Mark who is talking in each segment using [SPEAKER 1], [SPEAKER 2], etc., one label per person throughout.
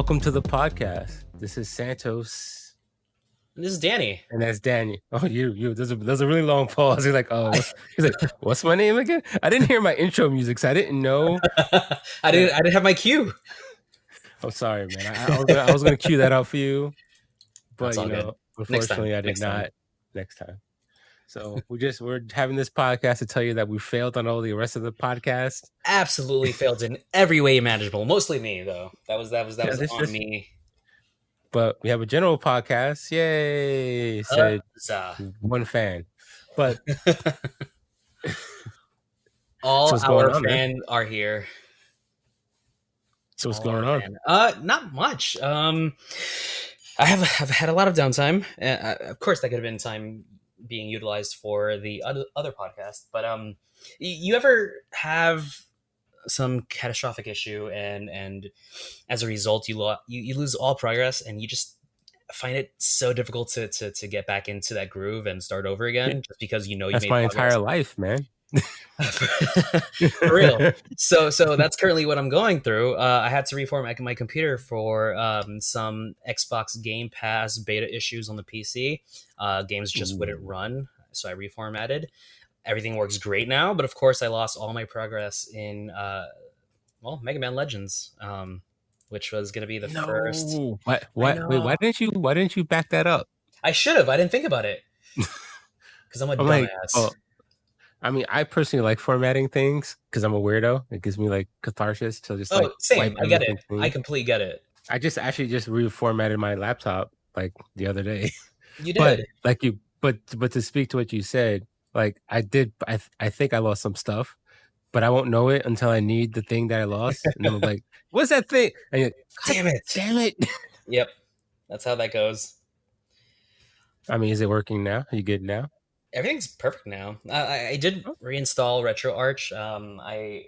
[SPEAKER 1] welcome to the podcast. This is Santos.
[SPEAKER 2] And this is Danny.
[SPEAKER 1] And that's Danny. Oh, you. There's a really long pause. He's like, he's like, what's my name again? I didn't hear my intro music, so I didn't know.
[SPEAKER 2] I didn't have my cue.
[SPEAKER 1] I'm sorry, man. I was gonna cue that out for you, but unfortunately, I did not. Next time. So we're having this podcast to tell you that we failed on all the rest of the podcast.
[SPEAKER 2] Absolutely failed in every way imaginable. Mostly me, though. That was on me.
[SPEAKER 1] But we have a general podcast. Yay! Said one fan. But
[SPEAKER 2] all our fans are here.
[SPEAKER 1] So what's going on?
[SPEAKER 2] Not much. I've had a lot of downtime. Of course, that could have been time being utilized for the other podcast. But you ever have some catastrophic issue and as a result you lose all progress and you just find it so difficult to get back into that groove and start over again just because you
[SPEAKER 1] that's
[SPEAKER 2] made
[SPEAKER 1] my
[SPEAKER 2] progress?
[SPEAKER 1] Entire life, man.
[SPEAKER 2] For real. So that's currently what I'm going through. I had to reformat my computer for some Xbox Game Pass beta issues on the PC. Games just wouldn't run, so I reformatted. Everything works great now, but of course I lost all my progress in Mega Man Legends, which was going to be the first.
[SPEAKER 1] Wait, why didn't you back that up?
[SPEAKER 2] I should have. I didn't think about it because I'm a dumbass.
[SPEAKER 1] I personally like formatting things because I'm a weirdo. It gives me like catharsis to just
[SPEAKER 2] same. I get it. I completely get it.
[SPEAKER 1] I just reformatted my laptop like the other day.
[SPEAKER 2] You did,
[SPEAKER 1] but to speak to what you said, like I did. I think I lost some stuff, but I won't know it until I need the thing that I lost, and I'm like, "What's that thing?" And you're like, damn it!
[SPEAKER 2] Yep, that's how that goes.
[SPEAKER 1] I mean, is it working now? Are you good now?
[SPEAKER 2] Everything's perfect now. I did reinstall RetroArch. I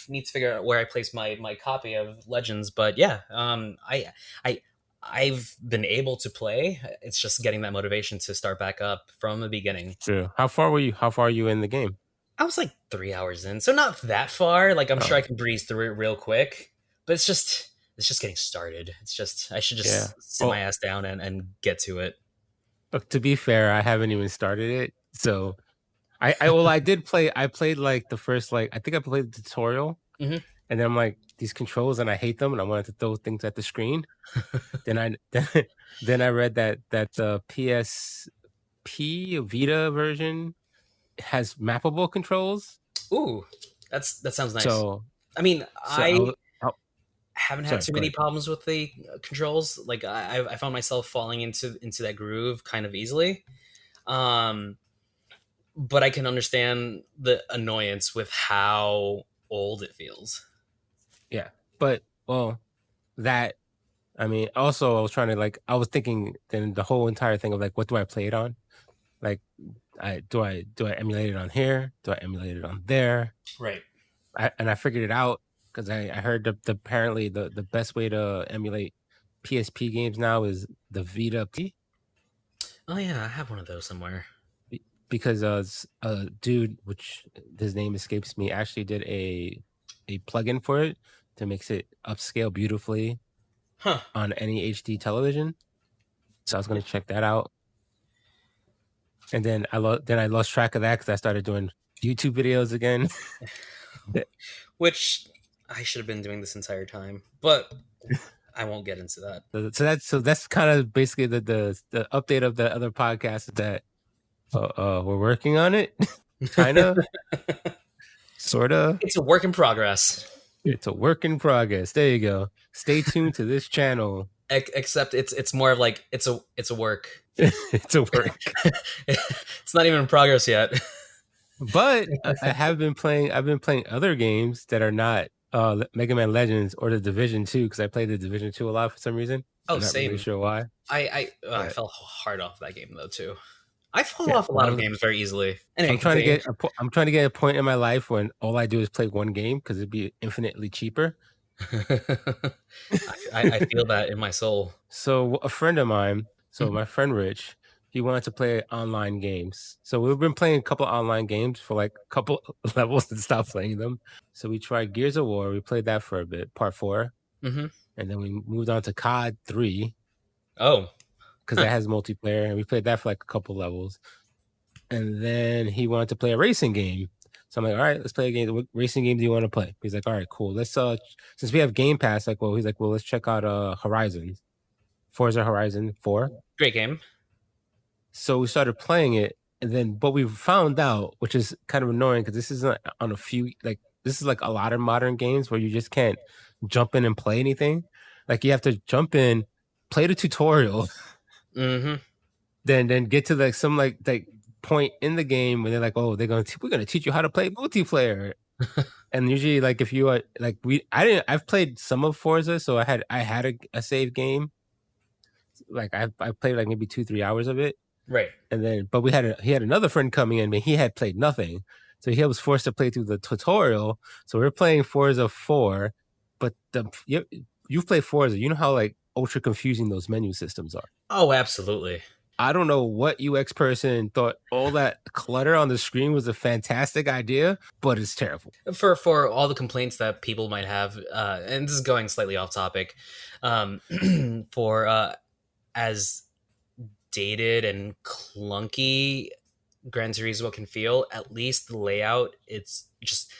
[SPEAKER 2] need to figure out where I place my copy of Legends, but yeah, I've been able to play. It's just getting that motivation to start back up from the beginning.
[SPEAKER 1] True. How far are you in the game?
[SPEAKER 2] I was like 3 hours in, so not that far. Like I'm sure I can breeze through it real quick, but it's just getting started. It's just I should just sit my ass down and get to it.
[SPEAKER 1] Look, to be fair, I haven't even started it, so I did play. I played like the first I think I played the tutorial, and then I'm like these controls and I hate them and I wanted to throw things at the screen. then I read that the PSP Vita version has mappable controls.
[SPEAKER 2] Ooh, that sounds nice.
[SPEAKER 1] So
[SPEAKER 2] I mean, I haven't had too many problems with the controls. Like I found myself falling into that groove kind of easily. But I can understand the annoyance with how old it feels.
[SPEAKER 1] Yeah, but also I was trying to I was thinking then the whole entire thing of like, what do I play it on? Like, do I emulate it on here? Do I emulate it on there?
[SPEAKER 2] Right.
[SPEAKER 1] I figured it out because I heard apparently the best way to emulate PSP games now is the Vita P.
[SPEAKER 2] Oh yeah, I have one of those somewhere.
[SPEAKER 1] Because a dude, which his name escapes me, actually did a plugin for it that makes it upscale beautifully on any HD television. So I was going to check that out. And then I lost track of that because I started doing YouTube videos again.
[SPEAKER 2] Which I should have been doing this entire time, but I won't get into that.
[SPEAKER 1] So that's kind of basically the update of the other podcast that we're working on it, kind of, sort of.
[SPEAKER 2] It's a work in progress.
[SPEAKER 1] It's a work in progress. There you go. Stay tuned to this channel.
[SPEAKER 2] Except it's more of like it's a work.
[SPEAKER 1] It's a work.
[SPEAKER 2] It's not even in progress yet.
[SPEAKER 1] But I've been playing other games that are not Mega Man Legends or the Division 2 because I played the Division 2 a lot for some reason.
[SPEAKER 2] I'm not
[SPEAKER 1] really sure why.
[SPEAKER 2] I fell hard off that game though too. I fall off a lot of games very easily. Anyway,
[SPEAKER 1] I'm trying to get a point in my life when all I do is play one game because it'd be infinitely cheaper.
[SPEAKER 2] I feel that in my soul.
[SPEAKER 1] So a friend of mine, my friend Rich, he wanted to play online games. So we've been playing a couple of online games for like a couple levels and stopped playing them. So we tried Gears of War. We played that for a bit, part 4. and then we moved on to COD 3
[SPEAKER 2] Oh,
[SPEAKER 1] because
[SPEAKER 2] huh.
[SPEAKER 1] that has multiplayer, and we played that for like a couple levels. And then he wanted to play a racing game. So I'm like, all right, let's play a game. What racing game do you want to play? He's like, all right, cool. Let's since we have Game Pass, like, well, he's like, well, let's check out Horizon, Forza Horizon 4.
[SPEAKER 2] Great game.
[SPEAKER 1] So we started playing it, and then but we found out, which is kind of annoying because this isn't on a few like this is like a lot of modern games where you just can't jump in and play anything. Like you have to jump in, play the tutorial,
[SPEAKER 2] Mm-hmm.
[SPEAKER 1] then get to like some like point in the game where they're like, oh, we're gonna teach you how to play multiplayer. And usually, like if you are like I've played some of Forza, so I had a save game. Like I played like maybe 2-3 hours of it.
[SPEAKER 2] Right.
[SPEAKER 1] And then, but he had another friend coming in, but he had played nothing, so he was forced to play through the tutorial. So we're playing Forza 4, but you've played Forza, you know how like ultra confusing those menu systems are.
[SPEAKER 2] Oh, absolutely.
[SPEAKER 1] I don't know what UX person thought all that clutter on the screen was a fantastic idea, but it's terrible.
[SPEAKER 2] For all the complaints that people might have, and this is going slightly off topic, for as dated and clunky Gran Turismo can feel, at least the layout, it's just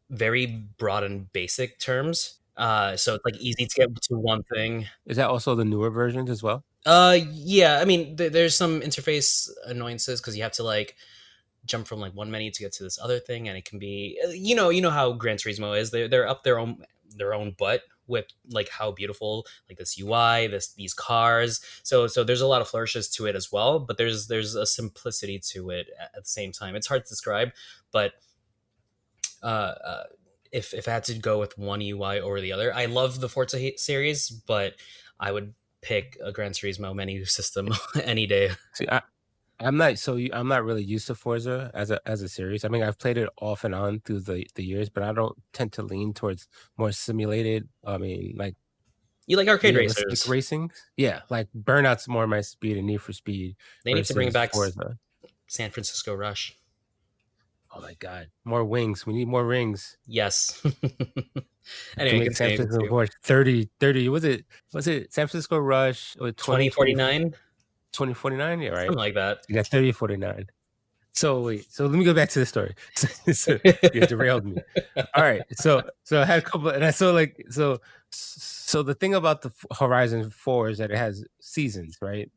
[SPEAKER 2] very broad and basic terms. So it's like easy to get to one thing.
[SPEAKER 1] Is that also the newer versions as well?
[SPEAKER 2] Yeah. I mean, there's some interface annoyances because you have to like jump from like one menu to get to this other thing, and it can be, you know how Gran Turismo is. They're up their own butt with like how beautiful like this UI, these cars. So there's a lot of flourishes to it as well, but there's a simplicity to it at the same time. It's hard to describe, but if I had to go with one UI over the other, I love the Forza series, but I would pick a Gran Turismo menu system any day.
[SPEAKER 1] See, I'm not really used to Forza as a series. I mean, I've played it off and on through the years, but I don't tend to lean towards more simulated. I mean, like
[SPEAKER 2] You like arcade
[SPEAKER 1] realistic
[SPEAKER 2] racers?
[SPEAKER 1] racing. Yeah, like Burnout's more my speed and Need for Speed
[SPEAKER 2] They need to bring
[SPEAKER 1] versus
[SPEAKER 2] back
[SPEAKER 1] Forza.
[SPEAKER 2] San Francisco Rush.
[SPEAKER 1] Oh my god, more wings. We need more rings.
[SPEAKER 2] Yes.
[SPEAKER 1] To
[SPEAKER 2] Anyway,
[SPEAKER 1] make San
[SPEAKER 2] continuing
[SPEAKER 1] Francisco
[SPEAKER 2] to
[SPEAKER 1] Rush 30. Was it San Francisco Rush or
[SPEAKER 2] 2049,
[SPEAKER 1] 2049? Yeah, right.
[SPEAKER 2] something like that.
[SPEAKER 1] You got 3049. So wait, so let me go back to the story. So you derailed me. All right, so I had a couple, and I saw like so the thing about the Horizon 4 is that it has seasons, right?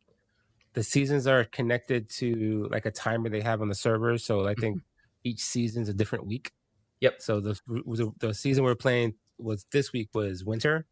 [SPEAKER 1] The seasons are connected to like a timer they have on the server. So I think each season's a different week.
[SPEAKER 2] Yep.
[SPEAKER 1] So the season we're playing this week was winter.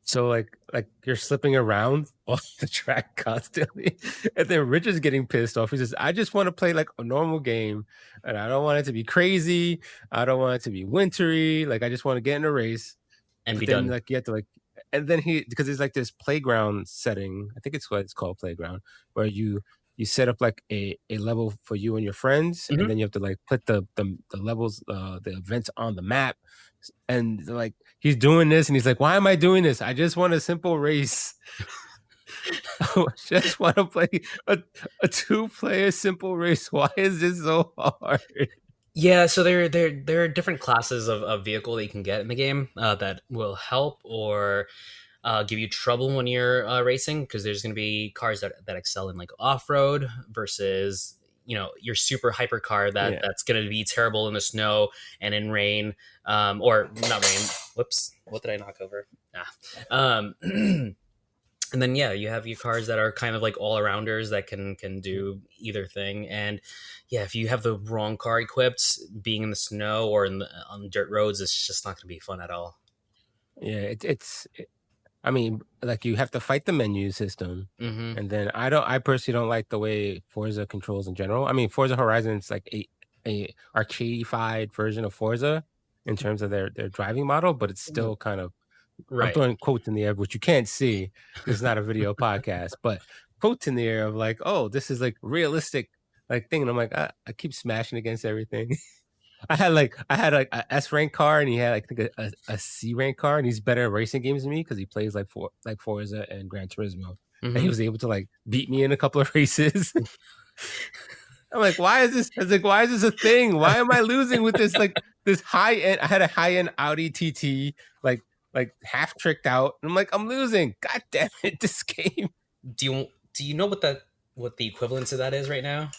[SPEAKER 1] So like you're slipping around off the track constantly, and then Rich is getting pissed off. He says, "I just want to play like a normal game, and I don't want it to be crazy. I don't want it to be wintry. Like I just want to get in a race."
[SPEAKER 2] And
[SPEAKER 1] But
[SPEAKER 2] be
[SPEAKER 1] then
[SPEAKER 2] done.
[SPEAKER 1] like you have to like, and then because there's like this playground setting. I think it's what it's called, playground, where you set up like a level for you and your friends, and then you have to like put the levels, the events on the map. And like he's doing this, and he's like, "Why am I doing this? I just want a simple race. I just want to play a 2-player simple race. Why is this so hard?"
[SPEAKER 2] Yeah, so there are different classes of vehicle that you can get in the game that will help or give you trouble when you're racing, because there's going to be cars that excel in like off-road versus your super hyper car that's going to be terrible in the snow and in rain, or not rain. Whoops, what did I knock over? And then you have your cars that are kind of like all-arounders that can do either thing. And if you have the wrong car equipped, being in the snow or on dirt roads, it's just not going to be fun at all.
[SPEAKER 1] Yeah, I mean, like you have to fight the menu system, and then I personally don't like the way Forza controls in general. I mean, Forza Horizon is like a arcade-ified version of Forza in terms of their driving model, but it's still kind of,
[SPEAKER 2] Right.
[SPEAKER 1] I'm throwing quotes in the air, which you can't see. This is not a video podcast, but quotes in the air of like, oh, this is like realistic like thing, and I'm like, I keep smashing against everything. I had a S rank car, and he had like, I think a C rank car, and he's better at racing games than me because he plays like Forza and Gran Turismo, and he was able to like beat me in a couple of races. I'm like, why is this? I was like, why is this a thing? Why am I losing with this like this high end? I had a high end Audi TT, like like half tricked out. And I'm like, I'm losing. God damn it, this game.
[SPEAKER 2] Do you know what the equivalent to that is right now?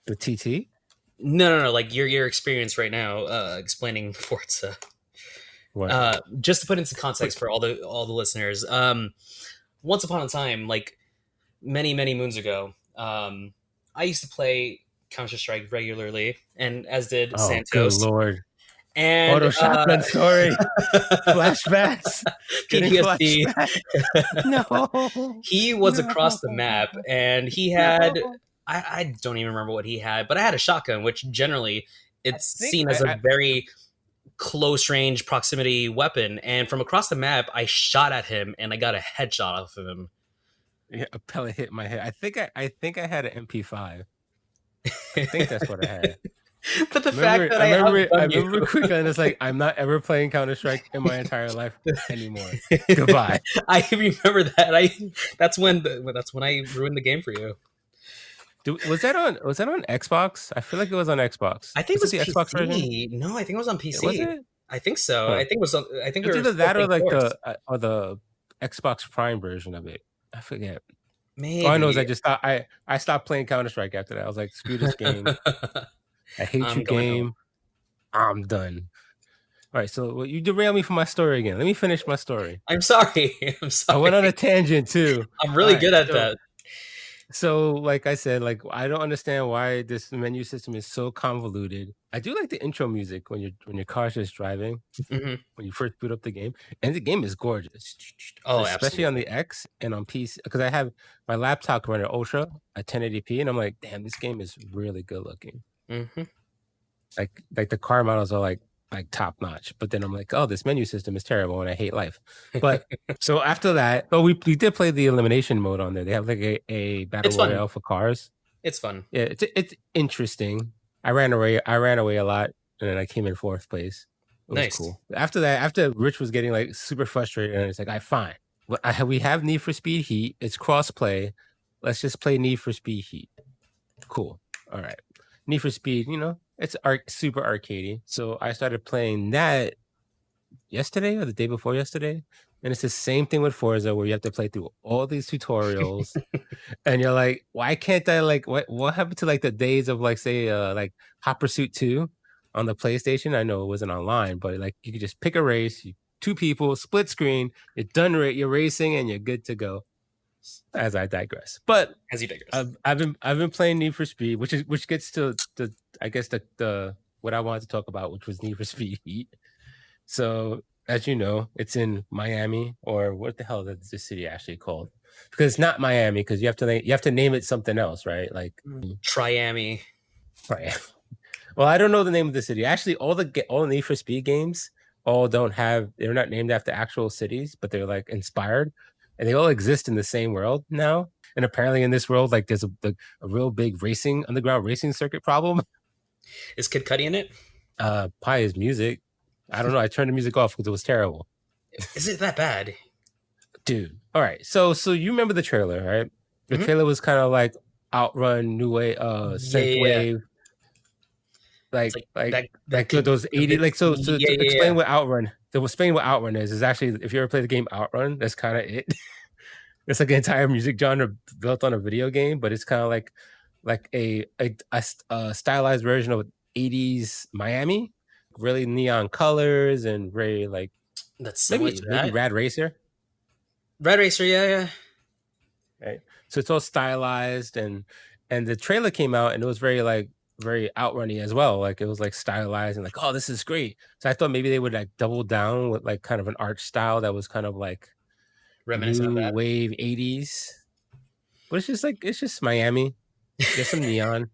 [SPEAKER 1] The TT?
[SPEAKER 2] No. Like your experience right now, explaining Forza.
[SPEAKER 1] What?
[SPEAKER 2] Just to put into context for all the listeners, once upon a time, like many moons ago, I used to play Counter Strike regularly, and as did
[SPEAKER 1] Oh, good
[SPEAKER 2] Santos.
[SPEAKER 1] lord.
[SPEAKER 2] And
[SPEAKER 1] Auto shotgun story. Flashbacks. Getting
[SPEAKER 2] PTSD.
[SPEAKER 1] flashbacks. No.
[SPEAKER 2] He was across the map,
[SPEAKER 1] No.
[SPEAKER 2] and he had
[SPEAKER 1] No.
[SPEAKER 2] I don't even remember what he had, but I had a shotgun, which generally
[SPEAKER 1] I
[SPEAKER 2] it's
[SPEAKER 1] think
[SPEAKER 2] seen as a very close range proximity weapon. And from across the map, I shot at him, and I got a headshot off of him.
[SPEAKER 1] yeah, a pellet hit my head. I think I had an MP5. I think that's what I had.
[SPEAKER 2] But the fact that I
[SPEAKER 1] I
[SPEAKER 2] outgunned you.
[SPEAKER 1] remember quickly, and it's like I'm not ever playing Counter Strike in my entire life anymore. Goodbye.
[SPEAKER 2] I remember that. That's when I ruined the game for you.
[SPEAKER 1] Was that on Xbox? I feel like it was on Xbox.
[SPEAKER 2] I think it was
[SPEAKER 1] the Xbox version?
[SPEAKER 2] PC. No, I think it was on PC.
[SPEAKER 1] Was it?
[SPEAKER 2] I think so.
[SPEAKER 1] Huh.
[SPEAKER 2] I think it was. I think we
[SPEAKER 1] It's
[SPEAKER 2] were
[SPEAKER 1] either
[SPEAKER 2] still
[SPEAKER 1] that or
[SPEAKER 2] playing
[SPEAKER 1] like
[SPEAKER 2] Force.
[SPEAKER 1] the Xbox Prime version of it. I forget.
[SPEAKER 2] Maybe.
[SPEAKER 1] All I know is I stopped playing Counter Strike after that. I was like, screw this game. I hate
[SPEAKER 2] I'm
[SPEAKER 1] you,
[SPEAKER 2] going
[SPEAKER 1] game.
[SPEAKER 2] home.
[SPEAKER 1] I'm done. All right, so you derailed me from my story again. Let me finish my story.
[SPEAKER 2] I'm sorry. I'm sorry.
[SPEAKER 1] I went on a tangent too.
[SPEAKER 2] I'm really
[SPEAKER 1] All
[SPEAKER 2] good
[SPEAKER 1] right,
[SPEAKER 2] at that.
[SPEAKER 1] So, like I said, like I don't understand why this menu system is so convoluted. I do like the intro music when your car's just driving,
[SPEAKER 2] hmm
[SPEAKER 1] when you first boot up the game, and the game is gorgeous.
[SPEAKER 2] Oh,
[SPEAKER 1] especially
[SPEAKER 2] absolutely.
[SPEAKER 1] on the X and on PC, because I have my laptop running Ultra at 1080p, and I'm like, damn, this game is really good looking.
[SPEAKER 2] hmm
[SPEAKER 1] Like the car models are like top notch, but then I'm like, oh, this menu system is terrible, and I hate life. But so after that, we did play the elimination mode on there. They have like a battle royale for cars.
[SPEAKER 2] It's fun.
[SPEAKER 1] Yeah, it's interesting. I ran away a lot, and then I came in 4th place. It was cool. After that, after Rich was getting like super frustrated, and it's like, I fine. We have Need for Speed Heat. It's cross-play. Let's just play Need for Speed Heat. Cool. All right. Need for Speed, it's super arcadey. So I started playing that yesterday or the day before yesterday. And it's the same thing with Forza, where you have to play through all these tutorials. And you're like, why can't I, like, what happened to like the days of like, say, like Hot Pursuit 2 on the PlayStation? I know it wasn't online, but like you could just pick a race, 2 people, split screen, you're done, you're racing, and you're good to go. As I digress, but
[SPEAKER 2] as you digress,
[SPEAKER 1] I've been playing Need for Speed, which gets to the I guess the what I wanted to talk about, which was Need for Speed Heat. So as you know, it's in Miami, or what the hell is this city actually called? Because it's not Miami, because you have to name it something else, right? Like
[SPEAKER 2] Triami.
[SPEAKER 1] Right. Well, I don't know the name of the city. Actually, all the Need for Speed games they're not named after actual cities, but they're like inspired. And they all exist in the same world now. And apparently in this world, like there's a real big underground racing circuit problem.
[SPEAKER 2] Is Kid Cudi in it?
[SPEAKER 1] Probably his music. I don't know. I turned the music off because it was terrible.
[SPEAKER 2] Is it that bad?
[SPEAKER 1] Dude. All right. So you remember the trailer, right? The trailer was kind of like Outrun, New Wave, Synthwave. Like those 80, like so to explain what Outrun. To explain what Outrun is actually, if you ever play the game Outrun, that's kind of it. It's like an entire music genre built on a video game, but it's kind of like a stylized version of 80s Miami, really neon colors and very like
[SPEAKER 2] that's
[SPEAKER 1] maybe Rad Racer.
[SPEAKER 2] Rad Racer, yeah.
[SPEAKER 1] Right. So it's all stylized, and the trailer came out, and it was very outrunny as well. Like it was like stylized and like, oh, this is great. So I thought maybe they would like double down with like kind of an art style that was kind of like
[SPEAKER 2] reminiscent
[SPEAKER 1] new
[SPEAKER 2] of that.
[SPEAKER 1] wave 80s. But it's just Miami. There's some neon.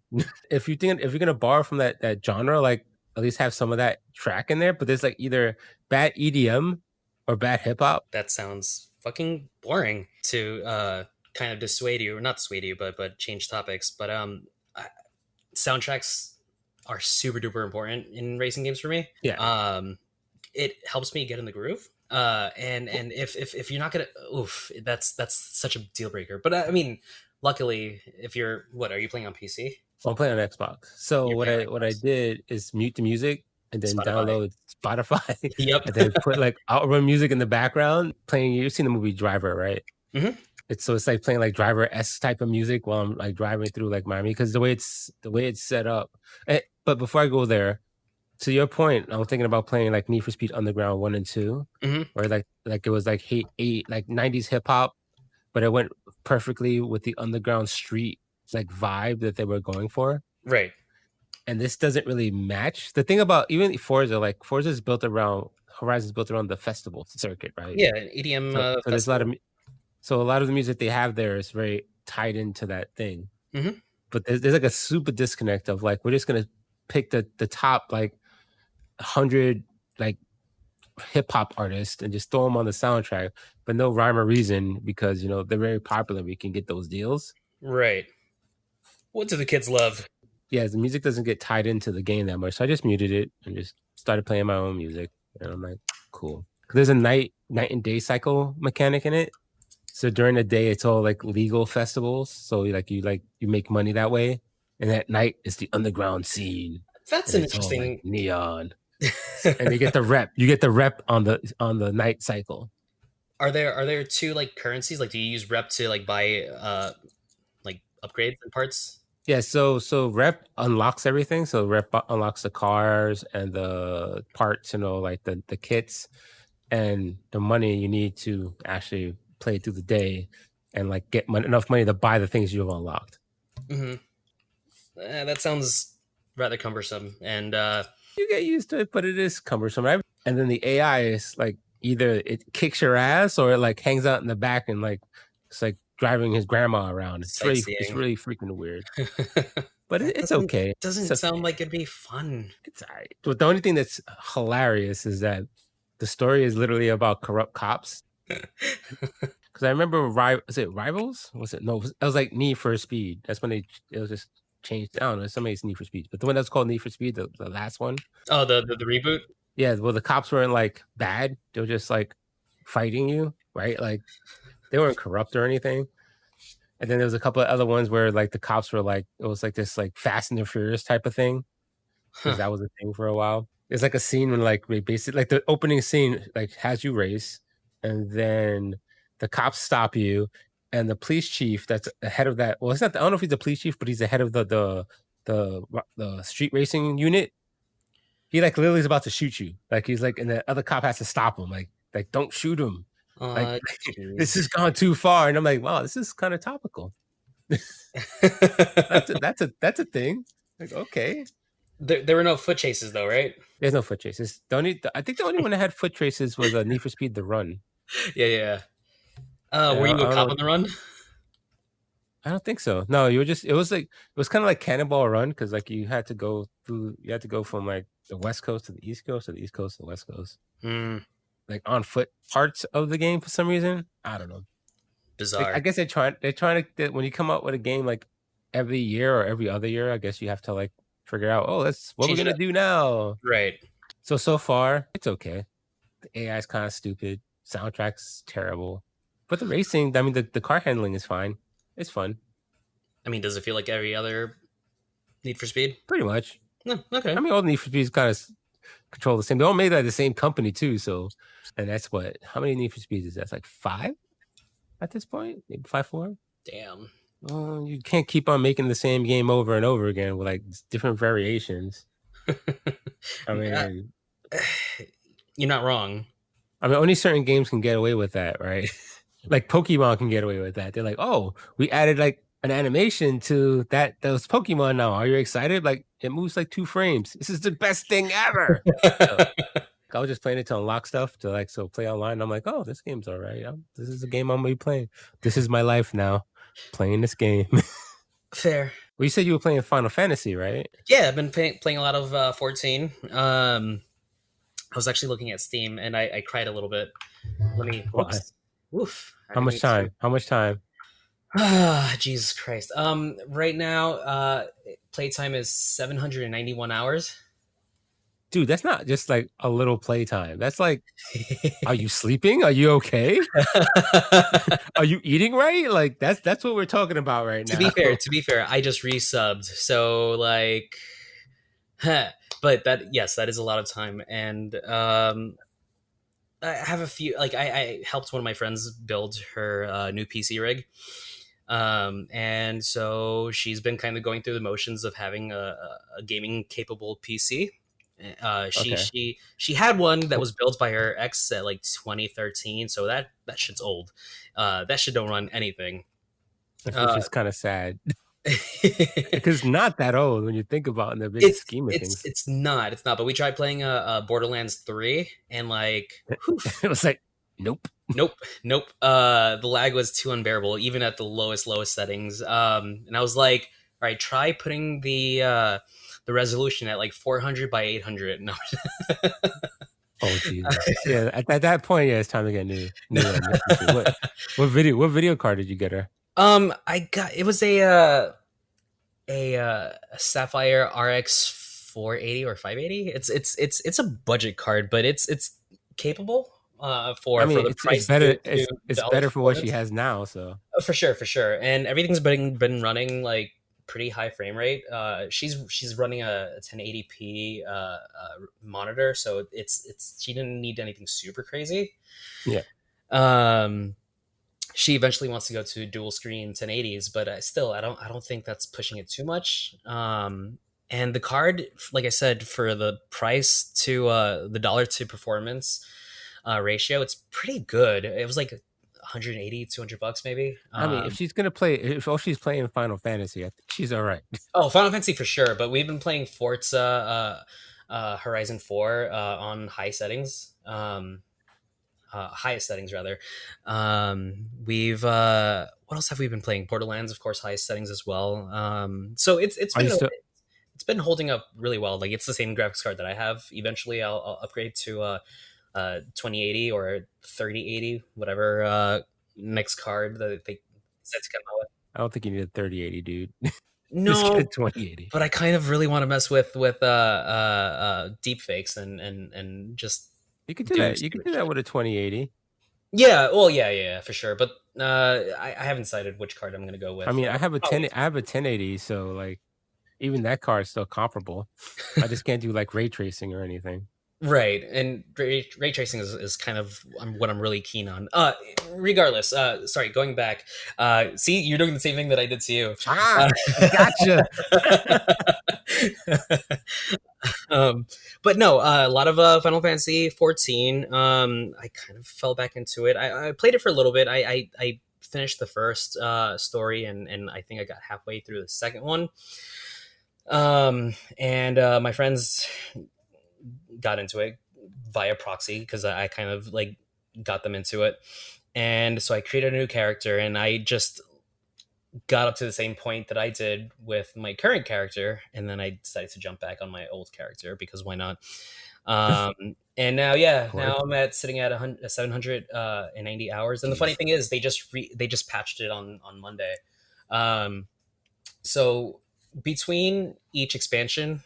[SPEAKER 1] If you're gonna borrow from that genre, like at least have some of that track in there. But there's like either bad EDM or bad hip hop.
[SPEAKER 2] That sounds fucking boring to kind of dissuade you, or not dissuade you, but change topics. But soundtracks are super duper important in racing games for me.
[SPEAKER 1] Yeah.
[SPEAKER 2] It helps me get in the groove. And if you're not gonna, that's such a deal breaker. But I mean, luckily, if you're, what are you playing on PC?
[SPEAKER 1] I'm playing on Xbox. So what I did is mute the music and then
[SPEAKER 2] Spotify.
[SPEAKER 1] download Spotify,
[SPEAKER 2] Yep.
[SPEAKER 1] and then put like outrun music in the background playing. You've seen the movie Driver, right?
[SPEAKER 2] Mhm.
[SPEAKER 1] It's like playing like Driver-esque type of music while I'm like driving through like Miami, because the way it's set up. But before I go there, to your point, I'm thinking about playing like Need for Speed Underground 1 and 2,
[SPEAKER 2] Mhm.
[SPEAKER 1] where like it was like like 90s hip hop, but it went perfectly with the underground street like vibe that they were going for.
[SPEAKER 2] Right.
[SPEAKER 1] And this doesn't really match. The thing about even Forza, like Forza is built around Horizon is built around the festival circuit, right?
[SPEAKER 2] Yeah, an EDM
[SPEAKER 1] So there's a lot of
[SPEAKER 2] festival.
[SPEAKER 1] so a lot of the music they have there is very tied into that thing.
[SPEAKER 2] Mhm.
[SPEAKER 1] But there's like a super disconnect of like we're just gonna pick the top like 100 like hip hop artists and just throw them on the soundtrack, but no rhyme or reason, because they're very popular. We can get those deals.
[SPEAKER 2] Right. What do the kids love?
[SPEAKER 1] Yeah, the music doesn't get tied into the game that much, so I just muted it and just started playing my own music. And I'm like, cool. There's a night and day cycle mechanic in it. So during the day, it's all like legal festivals. So you make money that way, and at night it's the underground scene,
[SPEAKER 2] That's
[SPEAKER 1] and
[SPEAKER 2] an
[SPEAKER 1] it's all like
[SPEAKER 2] interesting.
[SPEAKER 1] neon. And you get the rep. You get the rep on the night cycle.
[SPEAKER 2] Are there two like currencies? Like, do you use rep to like buy like upgrades and parts?
[SPEAKER 1] Yeah, so rep unlocks everything. So rep unlocks the cars and the parts, like the kits, and the money you need to actually play through the day and like get enough money to buy the things you've unlocked.
[SPEAKER 2] Mm-hmm. That sounds rather cumbersome. And
[SPEAKER 1] You get used to it, but it is cumbersome. Right? And then the AI is like either it kicks your ass or it like hangs out in the back and like it's like driving his grandma around. It's
[SPEAKER 2] sightseeing.
[SPEAKER 1] really freaking weird. But
[SPEAKER 2] That
[SPEAKER 1] it's
[SPEAKER 2] doesn't
[SPEAKER 1] okay. It's
[SPEAKER 2] doesn't sound
[SPEAKER 1] okay.
[SPEAKER 2] like it'd be fun.
[SPEAKER 1] It's all right. But the only thing that's hilarious is that the story is literally about corrupt cops. Because I remember, was it Rivals? Was it no? It was like Need for Speed. That's when it was just changed. I don't know. Somebody's Need for Speed, but the one that's called Need for Speed, the last one.
[SPEAKER 2] Oh, the reboot.
[SPEAKER 1] Yeah, well, the cops weren't like bad. They were just like fighting you, right? Like they weren't corrupt or anything. And then there was a couple of other ones where like the cops were like it was like this like Fast and the Furious type of thing, because
[SPEAKER 2] Huh.
[SPEAKER 1] that was a thing for a while. It's like a scene when like we basically like the opening scene like has you race, and then the cops stop you, and the police chief that's ahead of that. Well, it's not. I don't know if he's the police chief, but he's the head of the street racing unit. He like literally is about to shoot you. Like he's like, and the other cop has to stop him. Like don't shoot him. Like this
[SPEAKER 2] Jeez.
[SPEAKER 1] has gone too far. And I'm like, wow, this is kind of topical. That's a thing. Like okay.
[SPEAKER 2] There were no foot chases though, right?
[SPEAKER 1] There's no foot traces. I think the only one that had foot traces was Need for Speed: The Run.
[SPEAKER 2] Yeah, yeah. Were you
[SPEAKER 1] I
[SPEAKER 2] a
[SPEAKER 1] don't
[SPEAKER 2] cop
[SPEAKER 1] know.
[SPEAKER 2] on the run?
[SPEAKER 1] I don't think so. No, you were just. It was kind of like Cannonball Run, because like you had to go from like the West Coast to the East Coast, or the East Coast to the West Coast,
[SPEAKER 2] Mm,
[SPEAKER 1] like on foot parts of the game for some reason. I don't know. Like I
[SPEAKER 2] bizarre.
[SPEAKER 1] guess they're trying to when you come out with a game like every year or every other year, I guess you have to like figure out, oh, that's what we're
[SPEAKER 2] Change it
[SPEAKER 1] gonna
[SPEAKER 2] up.
[SPEAKER 1] do now.
[SPEAKER 2] Right.
[SPEAKER 1] So far it's okay. The AI is kind of stupid. Soundtrack's terrible. But the racing, I mean, the car handling is fine. It's fun.
[SPEAKER 2] I mean, does it feel like every other Need for Speed?
[SPEAKER 1] Pretty much.
[SPEAKER 2] No. Okay.
[SPEAKER 1] I mean, all the Need for Speeds kind of control the same. They're all made by the same company, too. So, and that's how many Need for Speeds is that? It's like 5 at this point? Maybe 5, 4?
[SPEAKER 2] Damn.
[SPEAKER 1] You can't keep on making the same game over and over again with like different variations. I mean,
[SPEAKER 2] You're not wrong.
[SPEAKER 1] only certain games can get away with that, right? Like Pokemon can get away with that. They're like, oh, we added like an animation to those Pokemon now. Are you excited? Like it moves like 2 frames. This is the best thing ever. So, I was just playing it to unlock stuff to like play online. I'm like, oh, this game's all right. This is a game I'm gonna be playing. This is my life now, playing this game.
[SPEAKER 2] Fair.
[SPEAKER 1] Well, you said you were playing Final Fantasy, right?
[SPEAKER 2] Yeah, I've been playing a lot of 14. I was actually looking at Steam and I cried a little bit. Let me.
[SPEAKER 1] Why?
[SPEAKER 2] Whoops. Oof. I
[SPEAKER 1] How
[SPEAKER 2] didn't
[SPEAKER 1] much
[SPEAKER 2] mean to.
[SPEAKER 1] time? How much time?
[SPEAKER 2] Ah, Jesus Christ. Right now, playtime is 791 hours.
[SPEAKER 1] Dude, that's not just like a little playtime. That's like, are you sleeping? Are you okay? Are you eating right? Like that's what we're talking about right
[SPEAKER 2] To
[SPEAKER 1] now.
[SPEAKER 2] be fair, I just resubbed. So like But that, yes, that is a lot of time. And I have a few, like I helped one of my friends build her new PC rig. And so she's been kind of going through the motions of having a gaming capable PC.
[SPEAKER 1] Okay.
[SPEAKER 2] She had one that was built by her ex at like 2013, so that shit's old. That shit don't run anything.
[SPEAKER 1] Which
[SPEAKER 2] Uh,
[SPEAKER 1] is kind of sad because not that old when you think about in the big scheme of things.
[SPEAKER 2] it's not. But we tried playing a Borderlands 3, and like, whew,
[SPEAKER 1] It was like, nope.
[SPEAKER 2] nope, nope. The lag was too unbearable, even at the lowest settings. And I was like, all right, try putting the resolution at like 400 by 800. No,
[SPEAKER 1] Oh Jesus. Yeah, at that point, yeah, it's time to get new PC. What video card did you get her?
[SPEAKER 2] I got, it was a Sapphire RX 480 or 580. It's a budget card, but it's capable
[SPEAKER 1] I
[SPEAKER 2] for
[SPEAKER 1] mean,
[SPEAKER 2] the
[SPEAKER 1] it's
[SPEAKER 2] price
[SPEAKER 1] better.
[SPEAKER 2] to
[SPEAKER 1] It's
[SPEAKER 2] dollars
[SPEAKER 1] better for what she
[SPEAKER 2] performance.
[SPEAKER 1] has now. So
[SPEAKER 2] For sure, for sure. And everything's been running like pretty high frame rate. She's running a 1080p monitor, so it's she didn't need anything super crazy.
[SPEAKER 1] yeah.
[SPEAKER 2] Um, she eventually wants to go to dual screen 1080s, but still, I don't think that's pushing it too much. And the card, like I said, for the price to the dollar to performance ratio, it's pretty good. It was like 180, $200 maybe.
[SPEAKER 1] I mean, if she's gonna play, if all she's playing Final Fantasy, I think she's all right.
[SPEAKER 2] Oh, Final Fantasy for sure. But we've been playing Forza Horizon 4 on high settings. Highest settings rather. We've what else have we been playing? Borderlands, of course, highest settings as well. So
[SPEAKER 1] Are you still?
[SPEAKER 2] it's been holding up really well. Like it's the same graphics card that I have. Eventually, I'll upgrade to 2080 or 3080, whatever next card that they set to come out with.
[SPEAKER 1] I don't think you need a 3080, dude. Just get a
[SPEAKER 2] No,
[SPEAKER 1] 2080.
[SPEAKER 2] but I kind of really want to mess with deep fakes and just
[SPEAKER 1] You could do
[SPEAKER 2] do
[SPEAKER 1] that. You could
[SPEAKER 2] stupid
[SPEAKER 1] do that
[SPEAKER 2] shit.
[SPEAKER 1] with a 2080.
[SPEAKER 2] Yeah, well, yeah, for sure. But I haven't decided which card I'm gonna go
[SPEAKER 1] I
[SPEAKER 2] with.
[SPEAKER 1] mean, I have a
[SPEAKER 2] Probably
[SPEAKER 1] 10. I have a 1080, so like even that card is still comparable. I just can't do like ray tracing or anything.
[SPEAKER 2] right, and ray tracing is kind of what I'm really keen on. Regardless, sorry, going back. See, you're doing the same thing that I did to you.
[SPEAKER 1] Ah,
[SPEAKER 2] Uh,
[SPEAKER 1] gotcha.
[SPEAKER 2] but no, a lot of Final Fantasy 14. I kind of fell back into it. I played it for a little bit. I finished the first story, and I think I got halfway through the second one. And my friends got into it via proxy because I kind of like got them into it. And so I created a new character, and I just got up to the same point that I did with my current character, and then I decided to jump back on my old character because why not? And now,
[SPEAKER 1] Of
[SPEAKER 2] yeah,
[SPEAKER 1] course.
[SPEAKER 2] now I'm at sitting at 790 hours. And the funny
[SPEAKER 1] Jeez.
[SPEAKER 2] thing is, they just patched it on Monday. Um, so between each expansion,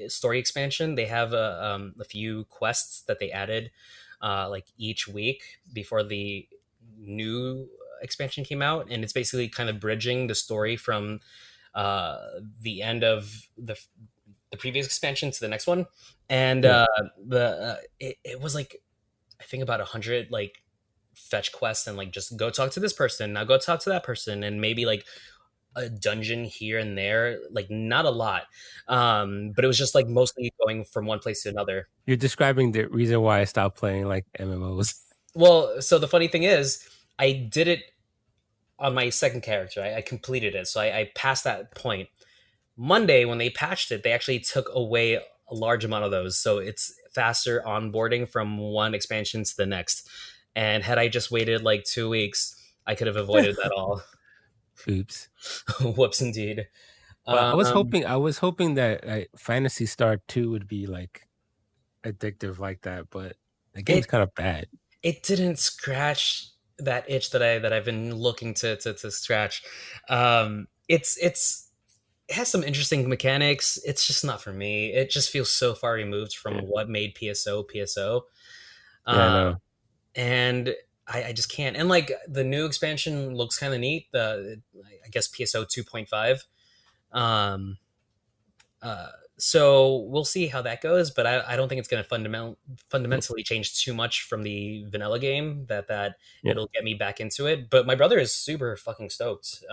[SPEAKER 2] story expansion, they have a few quests that they added like each week before the new expansion came out, and it's basically kind of bridging the story from uh, the end of the previous expansion to the next one. And
[SPEAKER 1] Yeah.
[SPEAKER 2] it was like I think about 100 like fetch quests and like just go talk to this person, now go talk to that person, and maybe like a dungeon here and there, like not a lot. But it was just like mostly going from one place to another.
[SPEAKER 1] You're describing the reason why I stopped playing like MMOs.
[SPEAKER 2] Well, so the funny thing is, I did it on my second character. I completed it, so I passed that point. Monday, when they patched it, they actually took away a large amount of those, so it's faster onboarding from one expansion to the next. And had I just waited like 2 weeks, I could have avoided that all.
[SPEAKER 1] Oops.
[SPEAKER 2] Whoops, indeed.
[SPEAKER 1] Well,
[SPEAKER 2] Um,
[SPEAKER 1] I was hoping that Fantasy Star 2 would be like addictive like that, but the game's
[SPEAKER 2] it
[SPEAKER 1] kind of bad.
[SPEAKER 2] it didn't scratch that itch that I've been looking to scratch. It's it has some interesting mechanics. It's just not for me. It just feels so far removed from
[SPEAKER 1] Yeah,
[SPEAKER 2] what made PSO PSO.
[SPEAKER 1] yeah, I
[SPEAKER 2] Uh,
[SPEAKER 1] know.
[SPEAKER 2] and I just can't. And like the new expansion looks kind of neat. I guess PSO 2.5. Um, So we'll see how that goes, but I don't think it's going to fundamentally change too much from the vanilla game. That
[SPEAKER 1] Yeah.
[SPEAKER 2] it'll get me back into it. But my brother is super fucking stoked.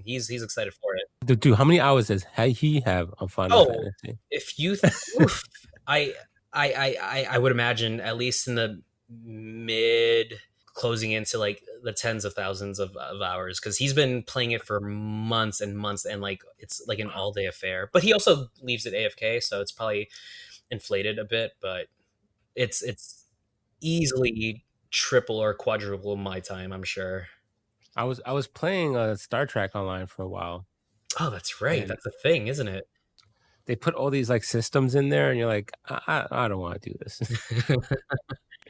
[SPEAKER 2] He's excited for it.
[SPEAKER 1] Dude, how many hours does he have on Final
[SPEAKER 2] Oh,
[SPEAKER 1] Fantasy?
[SPEAKER 2] if you, oof, I, I would imagine at least in the mid closing into like the tens of thousands of hours because he's been playing it for months and months and like it's like an all day affair. But he also leaves it AFK, so it's probably inflated a bit. But it's easily triple or quadruple my time, I'm sure.
[SPEAKER 1] I was playing Star Trek Online for a while,
[SPEAKER 2] Oh, that's right.
[SPEAKER 1] and
[SPEAKER 2] That's a thing, isn't it?
[SPEAKER 1] they put all these like systems in there, and you're like, I don't want to do this.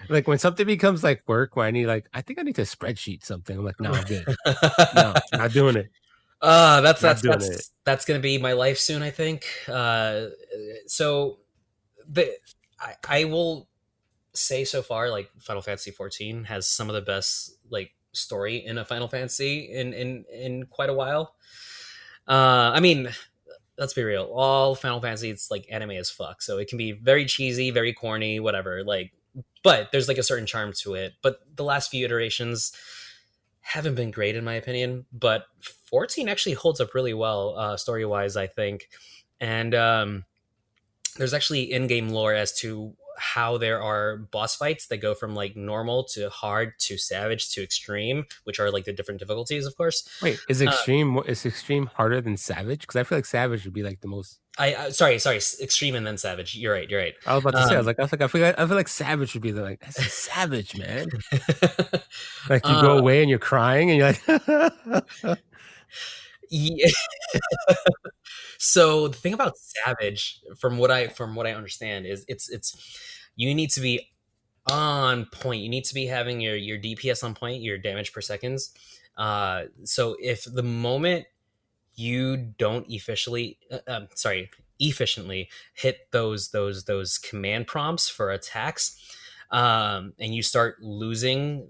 [SPEAKER 1] Like when something becomes like work, where I need like, I think I need to spreadsheet something. I'm like, no, I'm good. No, not doing it.
[SPEAKER 2] That's
[SPEAKER 1] Not doing it.
[SPEAKER 2] that's gonna be my life soon, I think. So the I will say so far, like Final Fantasy 14 has some of the best like story in a Final Fantasy in quite a while. I mean, let's be real. All Final Fantasy, it's like anime as fuck, so it can be very cheesy, very corny, whatever. Like, but there's like a certain charm to it. But the last few iterations haven't been great in my opinion. But 14 actually holds up really well story wise, I think. And there's actually in-game lore as to how there are boss fights that go from like normal to hard to savage to extreme, which are like the different difficulties, of course.
[SPEAKER 1] Wait, is extreme harder than savage? Because I feel like savage would be like the most.
[SPEAKER 2] Sorry, extreme and then savage. You're right. You're right.
[SPEAKER 1] I was about to say, I feel like savage would be the like that's savage, man. Like you go away and you're crying and you're like,
[SPEAKER 2] yeah. So the thing about savage, from what I understand, is it's you need to be on point. You need to be having your DPS on point, your damage per seconds. So if the moment you don't efficiently hit those command prompts for attacks, and you start losing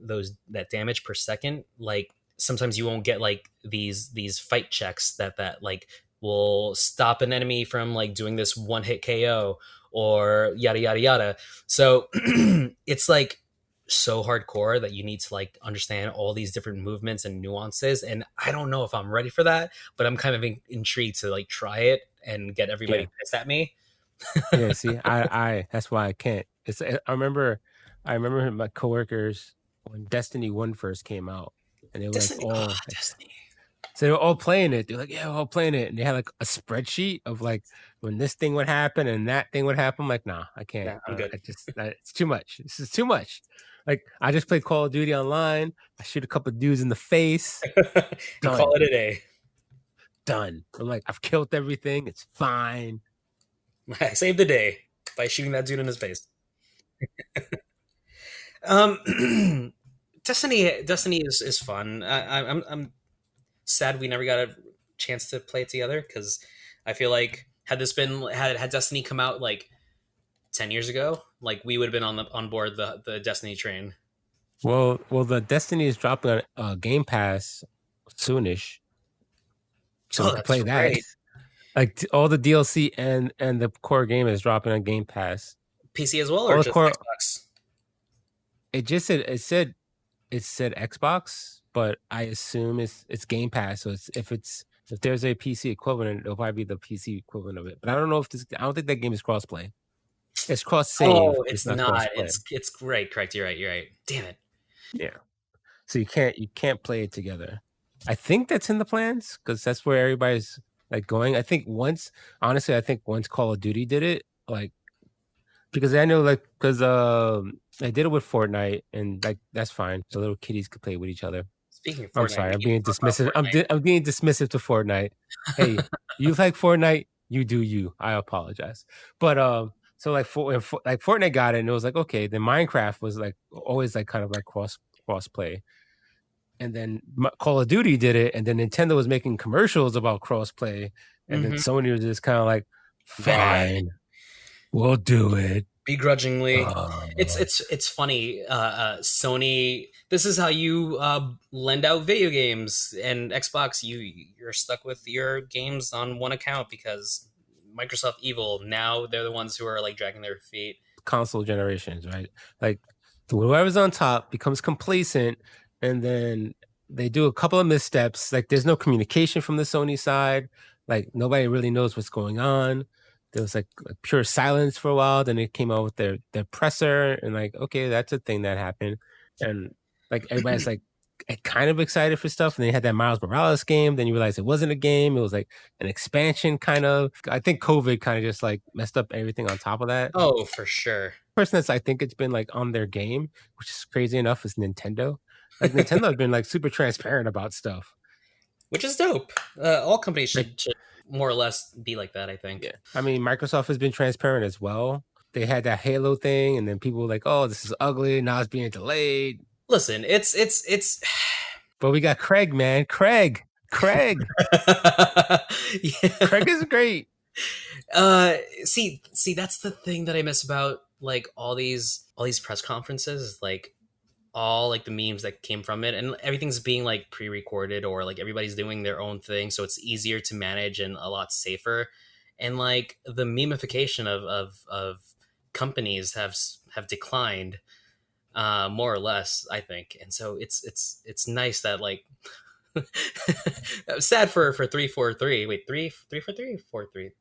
[SPEAKER 2] that damage per second, like sometimes you won't get like these fight checks that like will stop an enemy from like doing this one hit KO or yada yada yada. So it's like so hardcore that you need to like understand all these different movements and nuances, and I don't know if I'm ready for that, but I'm kind of intrigued to like try it and get everybody
[SPEAKER 1] yeah,
[SPEAKER 2] pissed at me.
[SPEAKER 1] yeah. See, I that's why I can't. I remember my coworkers when Destiny 1 first came out, and they were like
[SPEAKER 2] Destiny, oh,
[SPEAKER 1] all like,
[SPEAKER 2] Destiny.
[SPEAKER 1] so they were all playing it. They're like, yeah, we're all playing it, and they had like a spreadsheet of like when this thing would happen and that thing would happen. I'm like, nah, I can't.
[SPEAKER 2] Yeah, I'm good.
[SPEAKER 1] It's too much. This is too much. Like I just played Call of Duty online. I shoot a couple dudes in the face.
[SPEAKER 2] And call
[SPEAKER 1] Done.
[SPEAKER 2] it a day.
[SPEAKER 1] Done. I'm like, I've killed everything. It's fine.
[SPEAKER 2] I saved the day by shooting that dude in his face. um Destiny is fun. I'm sad we never got a chance to play it together because I feel like had Destiny come out like 10 years ago, like we would have been on board the Destiny train.
[SPEAKER 1] Well, the Destiny is dropping on Game Pass soonish, so we
[SPEAKER 2] Oh,
[SPEAKER 1] could
[SPEAKER 2] that's
[SPEAKER 1] play that.
[SPEAKER 2] right.
[SPEAKER 1] Like all the DLC and the core game is dropping on Game Pass.
[SPEAKER 2] PC as well, or
[SPEAKER 1] All the
[SPEAKER 2] just
[SPEAKER 1] core.
[SPEAKER 2] Xbox?
[SPEAKER 1] It just said Xbox, but I assume it's Game Pass. So if there's a PC equivalent, it'll probably be the PC equivalent of it. But I don't know I don't think that game is crossplay. It's cross save.
[SPEAKER 2] Oh,
[SPEAKER 1] It's
[SPEAKER 2] it's
[SPEAKER 1] not
[SPEAKER 2] not.
[SPEAKER 1] crossplay.
[SPEAKER 2] It's great. Correct. You're right. You're right. Damn it.
[SPEAKER 1] Yeah. So you can't play it together. I think that's in the plans because that's where everybody's like going. I think once Call of Duty did it, like because I know like because I did it with Fortnite and like that's fine. The little kiddies could play with each other.
[SPEAKER 2] Speaking of
[SPEAKER 1] I'm
[SPEAKER 2] Fortnite,
[SPEAKER 1] sorry,
[SPEAKER 2] we
[SPEAKER 1] I'm
[SPEAKER 2] need to
[SPEAKER 1] being
[SPEAKER 2] talk about
[SPEAKER 1] dismissive.
[SPEAKER 2] Fortnite.
[SPEAKER 1] I'm being dismissive to Fortnite. Hey, you like Fortnite? You do you. I apologize, but so like like Fortnite got it, and it was like okay. Then Minecraft was like always like kind of like cross play, and then Call of Duty did it, and then Nintendo was making commercials about cross play, and then Sony was just kind of like, fine, we'll do it
[SPEAKER 2] Begrudgingly. It's funny. Sony. This is how you lend out video games, and Xbox. You're stuck with your games on one account because Microsoft evil. Now they're the ones who are like dragging their feet.
[SPEAKER 1] Console generations, right? Like whoever's on top becomes complacent, and then they do a couple of missteps. Like there's no communication from the Sony side. Like nobody really knows what's going on. There was like pure silence for a while. Then it came out with their presser, and like, okay, that's a thing that happened. And like everybody's like kind of excited for stuff. And they had that Miles Morales game. Then you realize it wasn't a game. It was like an expansion kind of. I think COVID kind of just like messed up everything on top of that.
[SPEAKER 2] Oh, for sure.
[SPEAKER 1] Person that's I think it's been like on their game, which is crazy enough, is Nintendo. Like Nintendo has been like super transparent about stuff,
[SPEAKER 2] which is dope. All companies
[SPEAKER 1] like,
[SPEAKER 2] should more or less be like that, I think.
[SPEAKER 1] Yeah, I mean Microsoft has been transparent as well. They had that Halo thing, and then people were like, "Oh, this is ugly. Now it's being delayed."
[SPEAKER 2] Listen, it's.
[SPEAKER 1] But we got Craig, man. Craig.
[SPEAKER 2] Yeah.
[SPEAKER 1] Craig is great.
[SPEAKER 2] See, that's the thing that I miss about like all these press conferences is like all like the memes that came from it, and everything's being like pre-recorded or like everybody's doing their own thing, so it's easier to manage and a lot safer. And like the memification of companies have declined more or less, I think. And so it's nice that like sad for 343. Wait, 343 43.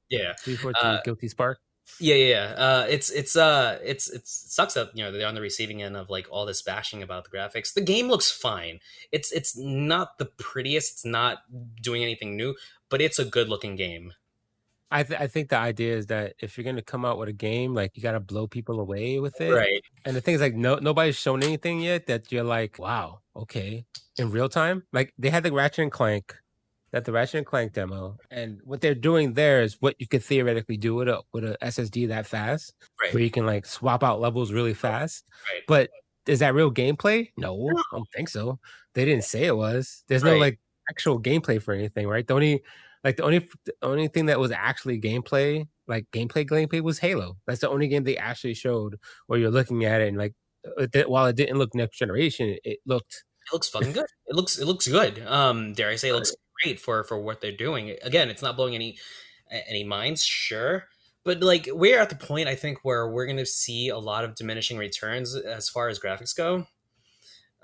[SPEAKER 2] Yeah.
[SPEAKER 1] 343 Guilty Spark.
[SPEAKER 2] Yeah. It sucks that they're on the receiving end of like all this bashing about the graphics. The game looks fine. It's not the prettiest. It's not doing anything new, but it's a good looking game.
[SPEAKER 1] I think the idea is that if you're gonna come out with a game, like you gotta blow people away with it.
[SPEAKER 2] Right.
[SPEAKER 1] And the thing is, like, nobody's shown anything yet that you're like, wow, okay, in real time. Like they had the Ratchet and Clank, demo, and what they're doing there is what you could theoretically do with a SSD that fast,
[SPEAKER 2] Right.
[SPEAKER 1] where you can like swap out levels really fast.
[SPEAKER 2] Right.
[SPEAKER 1] But is that real gameplay? No, I don't think so. They didn't say it was. There's no like actual gameplay for anything, right? The only thing that was actually gameplay, like gameplay was Halo. That's the only game they actually showed where you're looking at it and like while it didn't look next generation, it looks
[SPEAKER 2] fucking good. It looks good. Dare I say it looks great for what they're doing. Again, it's not blowing any minds, sure. But like we're at the point I think where we're going to see a lot of diminishing returns as far as graphics go.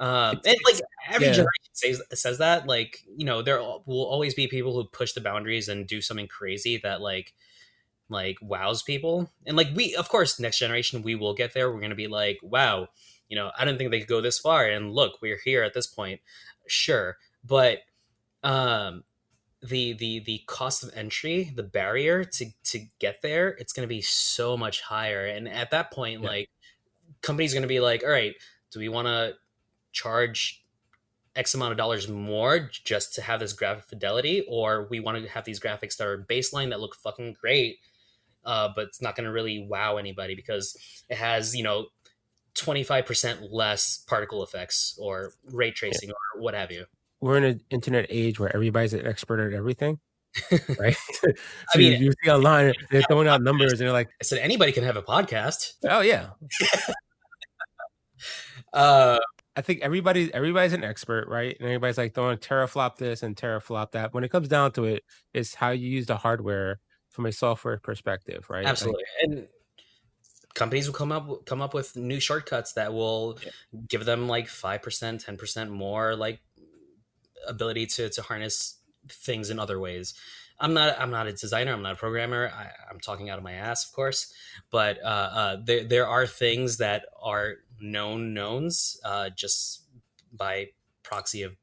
[SPEAKER 2] And like every generation says that, like, there will always be people who push the boundaries and do something crazy that like wows people. And like we, of course, next generation, we will get there. We're going to be like, wow, I didn't think they could go this far. And look, we're here at this point. Sure. But, the cost of entry, the barrier to get there, it's going to be so much higher. And at that point, like companies are going to be like, all right, do we want to charge X amount of dollars more just to have this graphic fidelity, or we want to have these graphics that are baseline that look fucking great, but it's not going to really wow anybody because it has 25% less particle effects or ray tracing or what have you.
[SPEAKER 1] We're in an internet age where everybody's an expert at everything, right? So I mean, you see online they're throwing out numbers and they're like,
[SPEAKER 2] I said anybody can have a podcast.
[SPEAKER 1] Oh yeah. I think everybody's an expert, right? And everybody's like throwing teraflop this and teraflop that. When it comes down to it, it's how you use the hardware from a software perspective, right?
[SPEAKER 2] Absolutely. And companies will come up with new shortcuts that will give them like 5%, 10% more like ability to harness things in other ways. I'm not a designer. I'm not a programmer. I'm talking out of my ass, of course. But there are things that are known knowns just by proxy of,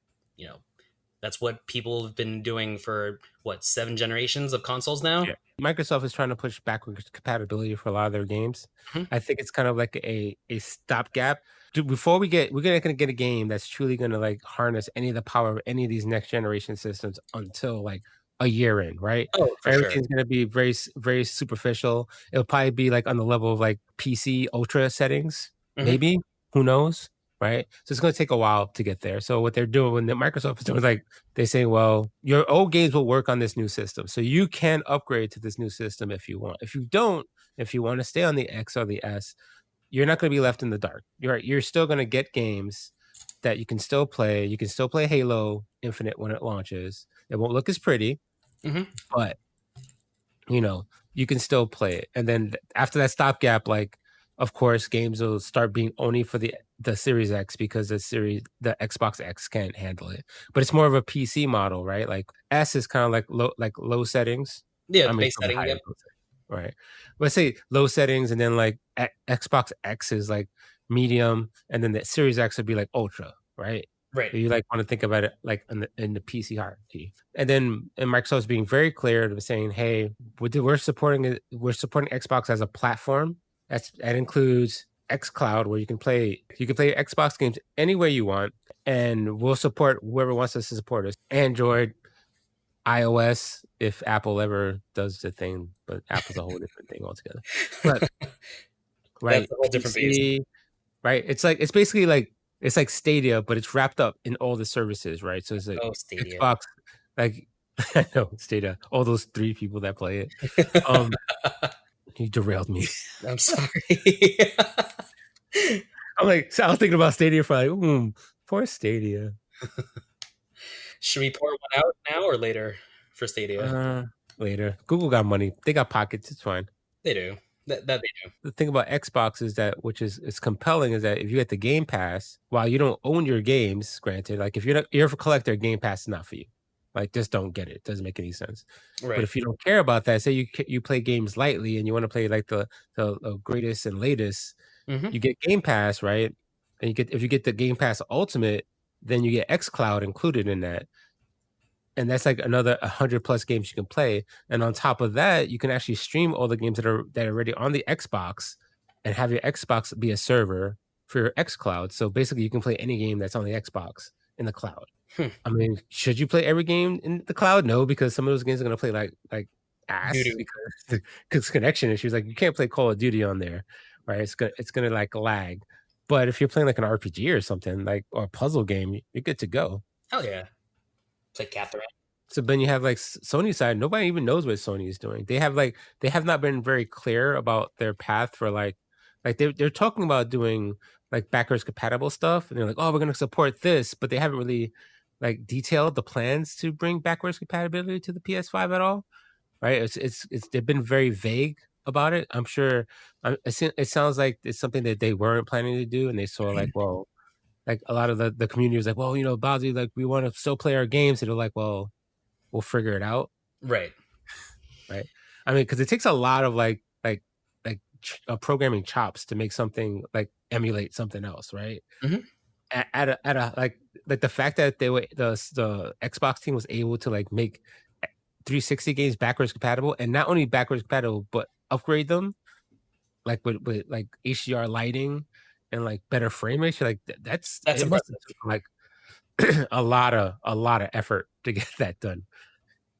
[SPEAKER 2] that's what people have been doing for 7 generations of consoles now.
[SPEAKER 1] Yeah. Microsoft is trying to push backwards compatibility for a lot of their games. Mm-hmm. I think it's kind of like a stopgap. Before we're not going to get a game that's truly going to like harness any of the power of any of these next generation systems until like a year in, right? Everything's going to be very, very superficial. It'll probably be like on the level of like PC ultra settings, maybe. Who knows? Right. So it's going to take a while to get there. So what they're doing, when the Microsoft is doing, like they say, well, your old games will work on this new system. So you can upgrade to this new system if you want. If you don't, if you want to stay on the X or the S, you're not going to be left in the dark. You're still going to get games that you can still play. You can still play Halo Infinite when it launches. It won't look as pretty, but you know, you can still play it. And then after that stopgap, like, of course, games will start being only for the Series X because the Xbox X can't handle it. But it's more of a PC model, right? Like S is kind of like low settings.
[SPEAKER 2] Yeah,
[SPEAKER 1] I
[SPEAKER 2] the
[SPEAKER 1] mean,
[SPEAKER 2] base
[SPEAKER 1] it's probably
[SPEAKER 2] setting.
[SPEAKER 1] higher,
[SPEAKER 2] Yep.
[SPEAKER 1] low settings, right? Let's say low settings, and then like Xbox X is like medium, and then the Series X would be like ultra, right?
[SPEAKER 2] Right.
[SPEAKER 1] So you like want to think about it like in the PC hierarchy. And Microsoft's being very clear to saying, hey, we're supporting it. We're supporting Xbox as a platform. That includes xCloud, where you can play Xbox games any way you want, and we'll support whoever wants us to support us. Android, iOS, if Apple ever does the thing, but Apple's a whole different thing altogether. But
[SPEAKER 2] That's
[SPEAKER 1] right,
[SPEAKER 2] a whole different beast.
[SPEAKER 1] PC, right? It's basically like it's like Stadia, but it's wrapped up in all the services, right? So it's like
[SPEAKER 2] Oh, Stadia.
[SPEAKER 1] Xbox, like I know Stadia, all those 3 people that play it. Um, you derailed me.
[SPEAKER 2] I'm sorry.
[SPEAKER 1] I'm like, so I was thinking about Stadia for like, poor Stadia.
[SPEAKER 2] Should we pour one out now or later for Stadia?
[SPEAKER 1] Later. Google got money. They got pockets. It's fine.
[SPEAKER 2] They do. That they do.
[SPEAKER 1] The thing about Xbox is that, which is it's compelling, is that if you get the Game Pass, while you don't own your games, granted, like if you're a collector, Game Pass is not for you. Like, just don't get it. It doesn't make any sense. But
[SPEAKER 2] Right.
[SPEAKER 1] if you don't care about that, say you play games lightly and you want to play like the greatest and latest, you get Game Pass, right? And if you get the Game Pass Ultimate, then you get xCloud included in that. And that's like another 100 plus games you can play. And on top of that, you can actually stream all the games that are already on the Xbox and have your Xbox be a server for your xCloud. So basically you can play any game that's on the Xbox in the cloud. I mean, should you play every game in the cloud? No, because some of those games are gonna play like ass
[SPEAKER 2] Doo-doo.
[SPEAKER 1] because connection issues. Like you can't play Call of Duty on there, right? It's gonna like lag. But if you're playing like an RPG or something, like or a puzzle game, you're good to go.
[SPEAKER 2] Hell yeah. It's like Catherine.
[SPEAKER 1] So then you have like Sony side. Nobody even knows what Sony is doing. They have not been very clear about their path for like they're talking about doing like backwards compatible stuff, and they're like, oh, we're gonna support this, but they haven't really like detailed the plans to bring backwards compatibility to the PS5 at all. Right? It's they've been very vague about it. I'm sure. It sounds like it's something that they weren't planning to do, and they saw like, well, like a lot of the community was like, well, Bowsy, like we want to still play our games, and they're like, well, we'll figure it out.
[SPEAKER 2] Right.
[SPEAKER 1] Right. I mean, because it takes a lot of programming chops to make something like emulate something else, right? At a like the fact that the Xbox team was able to like make 360 games backwards compatible, and not only backwards compatible, but upgrade them like with like HDR lighting and like better frame rate. Like that's it must have took like a lot of effort to get that done.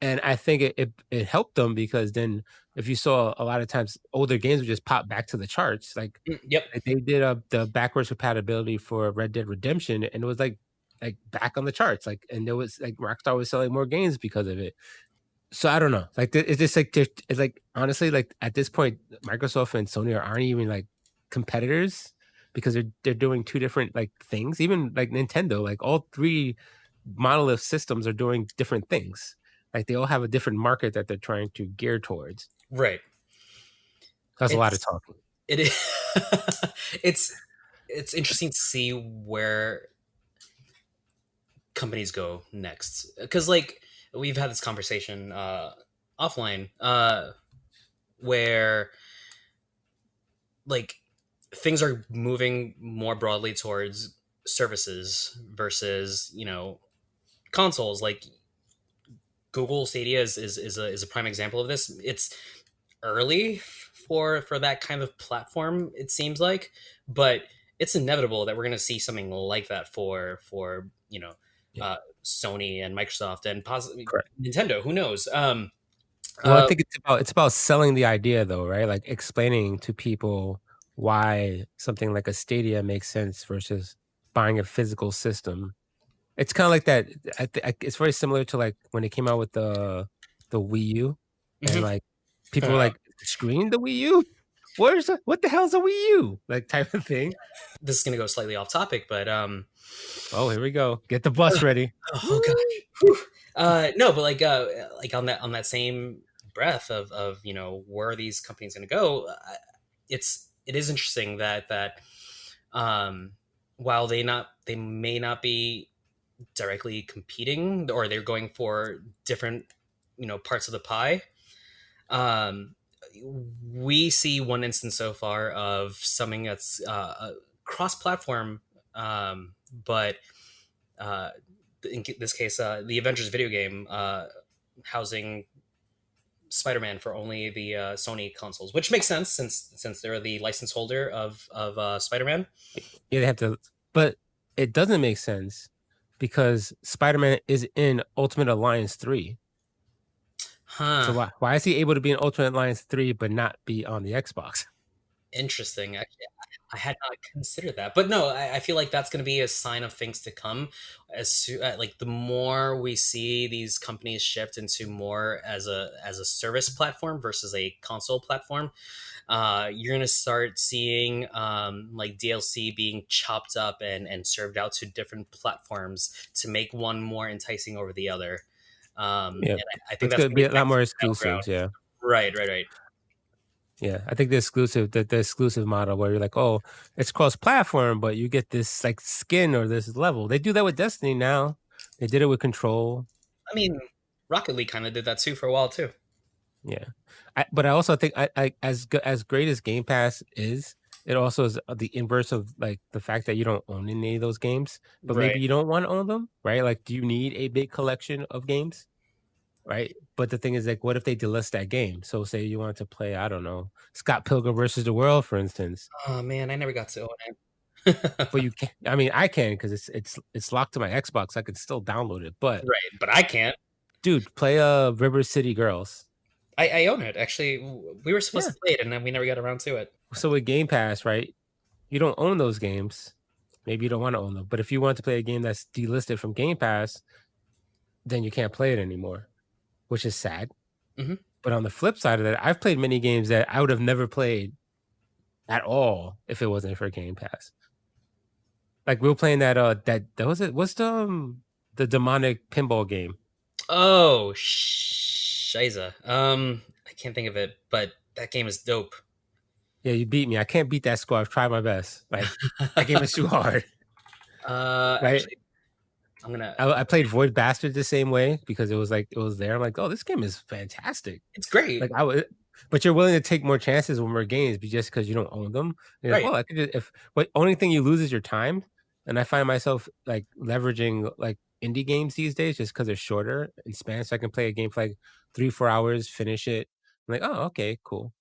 [SPEAKER 1] And I think it helped them because then if you saw a lot of times older games would just pop back to the charts. Like they did the backwards compatibility for Red Dead Redemption, and it was like back on the charts. Like, and there was like Rockstar was selling more games because of it. So I don't know. Like it's just like it's like honestly, like at this point, Microsoft and Sony aren't even like competitors because they're doing 2 different like things. Even like Nintendo, like all 3 monolith systems are doing different things. Like they all have a different market that they're trying to gear towards.
[SPEAKER 2] Right.
[SPEAKER 1] That's a lot of talking.
[SPEAKER 2] It is. It's interesting to see where companies go next, because like we've had this conversation offline where like things are moving more broadly towards services versus consoles. Like Google Stadia is a prime example of this. It's early for that kind of platform, it seems like, but it's inevitable that we're going to see something like that for Sony and Microsoft and possibly Nintendo. Who knows?
[SPEAKER 1] Well, I think it's about selling the idea, though, right? Like explaining to people why something like a Stadia makes sense versus buying a physical system. It's kind of like that. It's very similar to like when it came out with the Wii U, and like people were like, "Screen the Wii U? What the hell's a Wii U?" Like type of thing.
[SPEAKER 2] This is gonna go slightly off topic, but
[SPEAKER 1] oh, here we go. Get the bus ready.
[SPEAKER 2] Oh gosh. No, but like on that same breadth of where these companies going to go, it is interesting that um, while they may not be directly competing, or they're going for different parts of the pie. um, we see one instance so far of something that's cross-platform, but uh, in this case, the Avengers video game housing Spider-Man for only the Sony consoles, which makes sense since they're the license holder of Spider-Man.
[SPEAKER 1] Yeah, they have to, but it doesn't make sense because Spider-Man is in Ultimate Alliance 3. So
[SPEAKER 2] Huh.
[SPEAKER 1] why is he able to be in Ultimate Alliance 3 but not be on the Xbox?
[SPEAKER 2] Interesting. Actually, I had not considered that, but no, I feel like that's going to be a sign of things to come. Like the more we see these companies shift into more as a service platform versus a console platform, you're going to start seeing like DLC being chopped up and served out to different platforms to make one more enticing over the other.
[SPEAKER 1] Yeah,
[SPEAKER 2] And I think
[SPEAKER 1] it's
[SPEAKER 2] that's
[SPEAKER 1] gonna
[SPEAKER 2] going to
[SPEAKER 1] be
[SPEAKER 2] be
[SPEAKER 1] a
[SPEAKER 2] the
[SPEAKER 1] lot
[SPEAKER 2] next
[SPEAKER 1] more
[SPEAKER 2] battleground.
[SPEAKER 1] exclusives. Yeah,
[SPEAKER 2] Right.
[SPEAKER 1] yeah. I think the exclusive model where you're like, oh, it's cross-platform, but you get this like skin or this level. They do that with Destiny now. They did it with Control.
[SPEAKER 2] I mean, Rocket League kind of did that too for a while too.
[SPEAKER 1] Yeah, but I also think as great as Game Pass is, it also is the inverse of like the fact that you don't own any of those games, but
[SPEAKER 2] Right.
[SPEAKER 1] maybe you don't want to own them, right? Like, do you need a big collection of games, right? But the thing is, like, what if they delist that game? So, say you wanted to play, I don't know, Scott Pilgrim versus the World, for instance,
[SPEAKER 2] Oh man, I never got to own it.
[SPEAKER 1] but you can. I mean, I can because it's locked to my Xbox. I can still download it, but
[SPEAKER 2] Right, but I can't.
[SPEAKER 1] dude, play River City Girls.
[SPEAKER 2] I own it. Actually, we were supposed
[SPEAKER 1] Yeah.
[SPEAKER 2] to play it, and then we never got around to it.
[SPEAKER 1] So with Game Pass, right? You don't own those games. Maybe you don't want to own them. But if you want to play a game that's delisted from Game Pass, then you can't play it anymore, which is sad.
[SPEAKER 2] Mm-hmm.
[SPEAKER 1] But on the flip side of that, I've played many games that I would have never played at all if it wasn't for Game Pass. Like we were playing that was it. What's the demonic pinball game?
[SPEAKER 2] Oh, shiza. I can't think of it, but that game is dope.
[SPEAKER 1] Yeah, you beat me. I can't beat that score. I've tried my best. Like that game is too hard. Right?
[SPEAKER 2] Actually, I'm gonna.
[SPEAKER 1] I played Void Bastard the same way because it was there. I'm like, oh, this game is fantastic.
[SPEAKER 2] It's great.
[SPEAKER 1] Like I would, but you're willing to take more chances with more games just because you don't own them. You're like,
[SPEAKER 2] Right.
[SPEAKER 1] well, I could just, but only thing you lose is your time. And I find myself like leveraging like indie games these days just because they're shorter in span, so I can play a game for like 3-4 hours, finish it. I'm like, oh, okay, cool.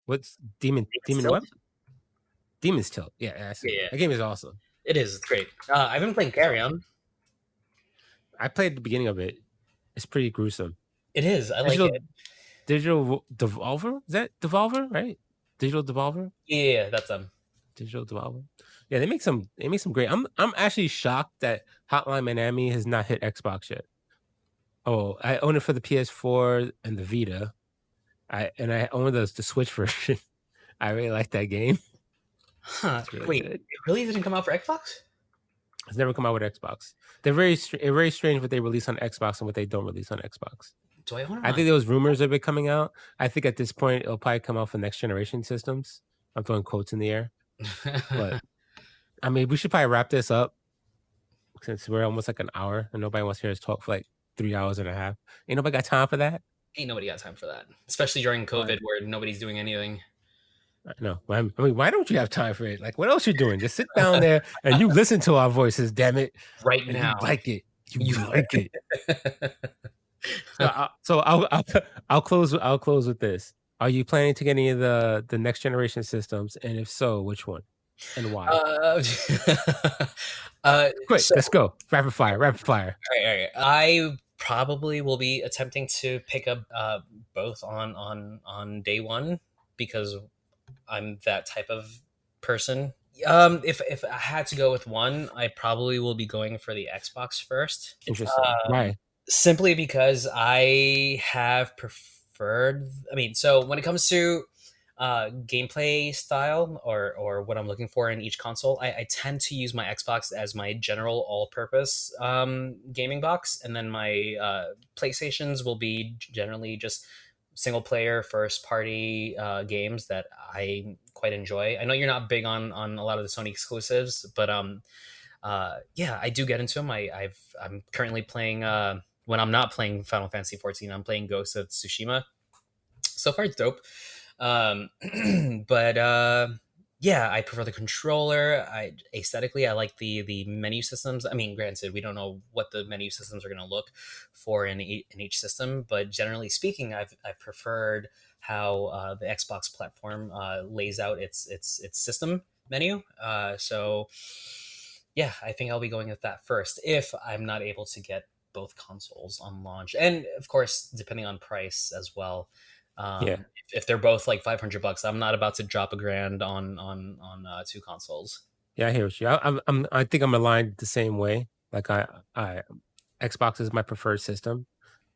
[SPEAKER 1] What's Demon
[SPEAKER 2] Still.
[SPEAKER 1] what? Demon's Tilt. Yeah, that's it.
[SPEAKER 2] Yeah,
[SPEAKER 1] That game is awesome.
[SPEAKER 2] it is. It's great. I've been playing Carry On.
[SPEAKER 1] I played the beginning of it. It's pretty gruesome.
[SPEAKER 2] It is. I like
[SPEAKER 1] Digital
[SPEAKER 2] it.
[SPEAKER 1] Digital Devolver? Is that Devolver, right? Digital Devolver?
[SPEAKER 2] Yeah, that's
[SPEAKER 1] Digital Devolver. Yeah, they make some great. I'm actually shocked that Hotline Miami has not hit Xbox yet. Oh, I own it for the PS4 and the Vita. I own the Switch version. I really like that game.
[SPEAKER 2] Huh.
[SPEAKER 1] It's really
[SPEAKER 2] Wait,
[SPEAKER 1] good.
[SPEAKER 2] it really didn't come out for Xbox?
[SPEAKER 1] It's never come out with Xbox. They're very strange what they release on Xbox and what they don't release on Xbox.
[SPEAKER 2] Do I own it?
[SPEAKER 1] I think there was rumors of it coming out. I think at this point it'll probably come out for next generation systems. I'm throwing quotes in the air, but I mean we should probably wrap this up since we're almost like an hour and nobody wants to hear us talk for like 3 hours and a half. Ain't nobody got time for that.
[SPEAKER 2] Ain't nobody got time for that, especially during COVID where nobody's doing anything.
[SPEAKER 1] No, I mean, why don't you have time for it? Like, what else you doing? Just sit down there and you listen to our voices. Damn it!
[SPEAKER 2] Right
[SPEAKER 1] And
[SPEAKER 2] now.
[SPEAKER 1] you like it. You like it. So I'll close. I'll close with this. Are you planning to get any of the next generation systems? And if so, which one and why? Quick,
[SPEAKER 2] So,
[SPEAKER 1] let's go. Rapid fire. Rapid fire.
[SPEAKER 2] all right. I probably will be attempting to pick up both on day one because I'm that type of person. If I had to go with one, I probably will be going for the Xbox first.
[SPEAKER 1] Interesting. Why?
[SPEAKER 2] Simply because I have preferred. I mean, so when it comes to gameplay style or what I'm looking for in each console, I tend to use my Xbox as my general all-purpose gaming box, and then my PlayStations will be generally just single player first party games that I quite enjoy. I know you're not big on a lot of the Sony exclusives, but yeah, I do get into them. I'm currently playing when I'm not playing Final Fantasy 14, I'm playing Ghost of Tsushima. So far it's dope. Um, but yeah, I prefer the controller. I aesthetically, I like the menu systems. I mean, granted, we don't know what the menu systems are going to look for in each system, but generally speaking, I've preferred how the Xbox platform lays out its system menu. So yeah, I think I'll be going with that first if I'm not able to get both consoles on launch, and of course, depending on price as well.
[SPEAKER 1] Yeah.
[SPEAKER 2] If they're both like $500, I'm not about to drop a grand on two consoles.
[SPEAKER 1] Yeah, I hear what you. I think I'm aligned the same way. Like I Xbox is my preferred system,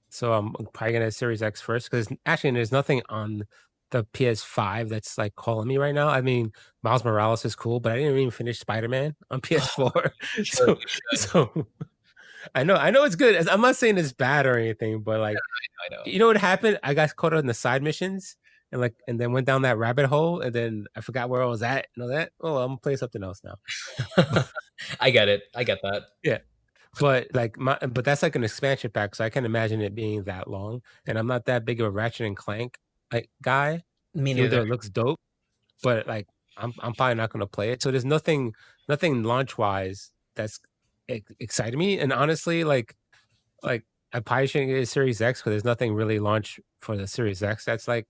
[SPEAKER 1] so I'm probably gonna Series X first because actually there's nothing on the PS5 that's like calling me right now. I mean, Miles Morales is cool, but I didn't even finish Spider-Man on PS4,
[SPEAKER 2] Sure,
[SPEAKER 1] so
[SPEAKER 2] you should.
[SPEAKER 1] so I know it's good. I'm not saying it's bad or anything, but like
[SPEAKER 2] I know.
[SPEAKER 1] you know what happened? I got caught on the side missions and then went down that rabbit hole and then I forgot where I was at and all that. Oh, well, I'm gonna play something else now.
[SPEAKER 2] I get it. I get that.
[SPEAKER 1] Yeah. But that's like an expansion pack, so I can imagine it being that long. And I'm not that big of a Ratchet and Clank like guy,
[SPEAKER 2] Me
[SPEAKER 1] even
[SPEAKER 2] neither.
[SPEAKER 1] though it looks dope. But like I'm probably not gonna play it. So there's nothing launch wise that's excited me. And honestly, like I probably shouldn't get a Series X because there's nothing really launch for the Series X that's like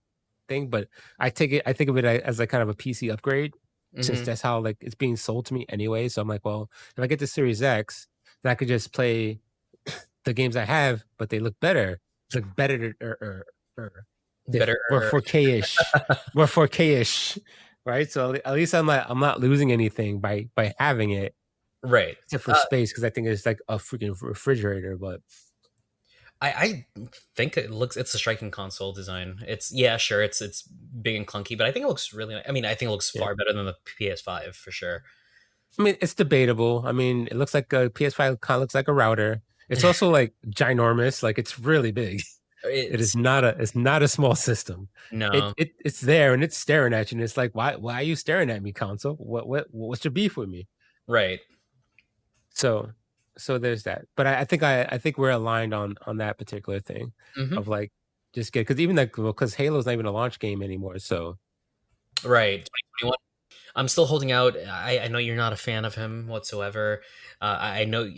[SPEAKER 1] thing. But I think of it as like kind of a PC upgrade since
[SPEAKER 2] Hmm.
[SPEAKER 1] that's how like it's being sold to me anyway. So I'm like, well, if I get the Series X, then I could just play the games I have, but they look better. It's like better or
[SPEAKER 2] Better.
[SPEAKER 1] more 4K ish, more 4K ish, right? So at least I'm not losing anything by having it,
[SPEAKER 2] Right.
[SPEAKER 1] except for space because I think it's like a freaking refrigerator. But
[SPEAKER 2] I think it's a striking console design. It's yeah, sure, it's big and clunky, but I think it looks really. I mean, I think it looks
[SPEAKER 1] yeah,
[SPEAKER 2] far better than the PS5 for sure.
[SPEAKER 1] I mean it's debatable. I mean it looks like a PS5 kind of looks like a router. It's also like ginormous, like it's really big.
[SPEAKER 2] It's
[SPEAKER 1] It's not a small system.
[SPEAKER 2] no
[SPEAKER 1] It's there and it's staring at you and it's like why are you staring at me, console? What's your beef with me?
[SPEAKER 2] right.
[SPEAKER 1] So so there's that. But I think we're aligned on that particular thing
[SPEAKER 2] Hmm.
[SPEAKER 1] of like just get because even like because Halo's not even a launch game anymore. So
[SPEAKER 2] Right. 2021. I'm still holding out. I know you're not a fan of him whatsoever. I know.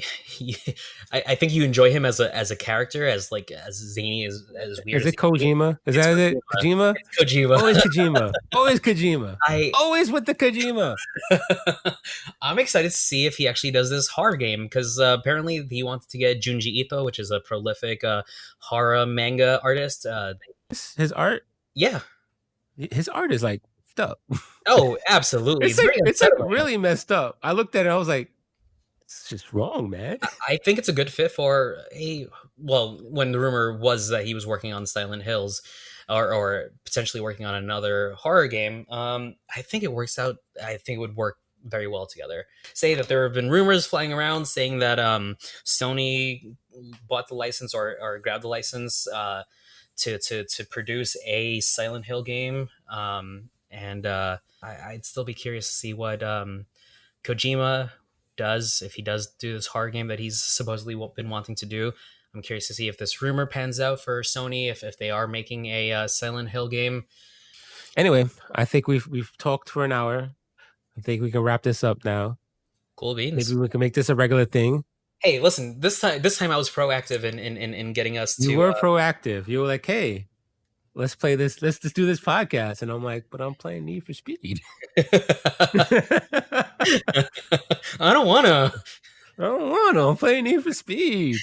[SPEAKER 2] I think you enjoy him as a character, as like as zany as weird
[SPEAKER 1] is
[SPEAKER 2] as
[SPEAKER 1] it
[SPEAKER 2] he can be.
[SPEAKER 1] Kojima? Is
[SPEAKER 2] It's
[SPEAKER 1] that it?
[SPEAKER 2] Kojima.
[SPEAKER 1] Kojima?
[SPEAKER 2] It's Kojima.
[SPEAKER 1] Always Kojima. Always Kojima.
[SPEAKER 2] I
[SPEAKER 1] Always with the Kojima.
[SPEAKER 2] I'm excited to see if he actually does this horror game because apparently he wants to get Junji Ito, which is a prolific horror manga artist.
[SPEAKER 1] His art,
[SPEAKER 2] Yeah.
[SPEAKER 1] his art is like stuff.
[SPEAKER 2] Oh, absolutely. It's very
[SPEAKER 1] It's like
[SPEAKER 2] unsettling.
[SPEAKER 1] really messed up. I looked at it, I was like, it's just wrong, man.
[SPEAKER 2] I think it's a good fit for a well. When the rumor was that he was working on Silent Hills, or potentially working on another horror game, I think it works out. I think it would work very well together. Say that there have been rumors flying around saying that Sony bought the license or grabbed the license to produce a Silent Hill game, and I'd still be curious to see what Kojima does if he does do this horror game that he's supposedly been wanting to do. I'm curious to see if this rumor pans out for Sony, if they are making a Silent Hill game.
[SPEAKER 1] Anyway, I think we've talked for an hour. I think we can wrap this up now.
[SPEAKER 2] Cool beans.
[SPEAKER 1] Maybe we can make this a regular thing.
[SPEAKER 2] Hey, listen, this time I was proactive in getting us
[SPEAKER 1] You
[SPEAKER 2] to
[SPEAKER 1] were proactive. You were like, hey, let's play this. Let's just do this podcast. And I'm like, but I'm playing Need for Speed. I
[SPEAKER 2] I don't wanna.
[SPEAKER 1] don't want to. I'm playing Need for Speed.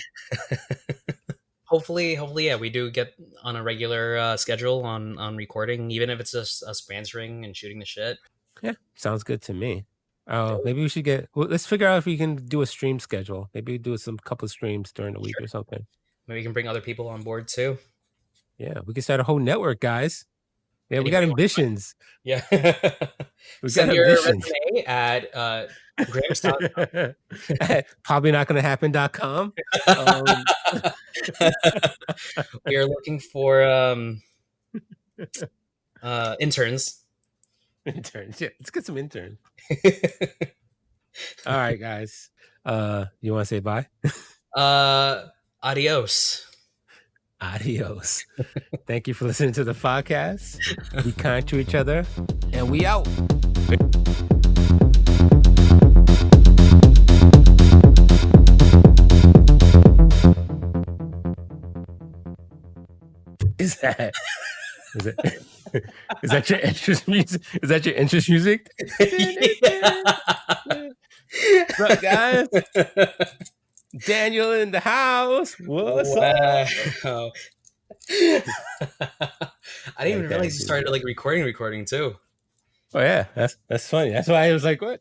[SPEAKER 2] Hopefully, yeah, we do get on a regular schedule on recording, even if it's just us answering and shooting the shit.
[SPEAKER 1] Yeah, sounds good to me. Oh, maybe we should let's figure out if we can do a stream schedule. Maybe do some couple of streams during the week
[SPEAKER 2] Sure.
[SPEAKER 1] or something.
[SPEAKER 2] Maybe we can bring other people on board too.
[SPEAKER 1] Yeah, we can start a whole network, guys. Yeah, we got
[SPEAKER 2] Anybody
[SPEAKER 1] ambitions.
[SPEAKER 2] Yeah.
[SPEAKER 1] We got
[SPEAKER 2] Send your
[SPEAKER 1] ambitions.
[SPEAKER 2] resume at Gramps.com.
[SPEAKER 1] Probably not going to happen.com.
[SPEAKER 2] We are looking for Interns.
[SPEAKER 1] Interns. Yeah, let's get some interns. All right, guys. You want to say bye?
[SPEAKER 2] Adios.
[SPEAKER 1] Adios. Thank you for listening to the podcast. Be kind to each other, and we out. Is that is that your interest music? Is that your interest music? Look, guys. Daniel in the house. What's up?
[SPEAKER 2] Wow. I didn't even realize you started like recording too.
[SPEAKER 1] Oh yeah, that's funny. That's why I was like, what?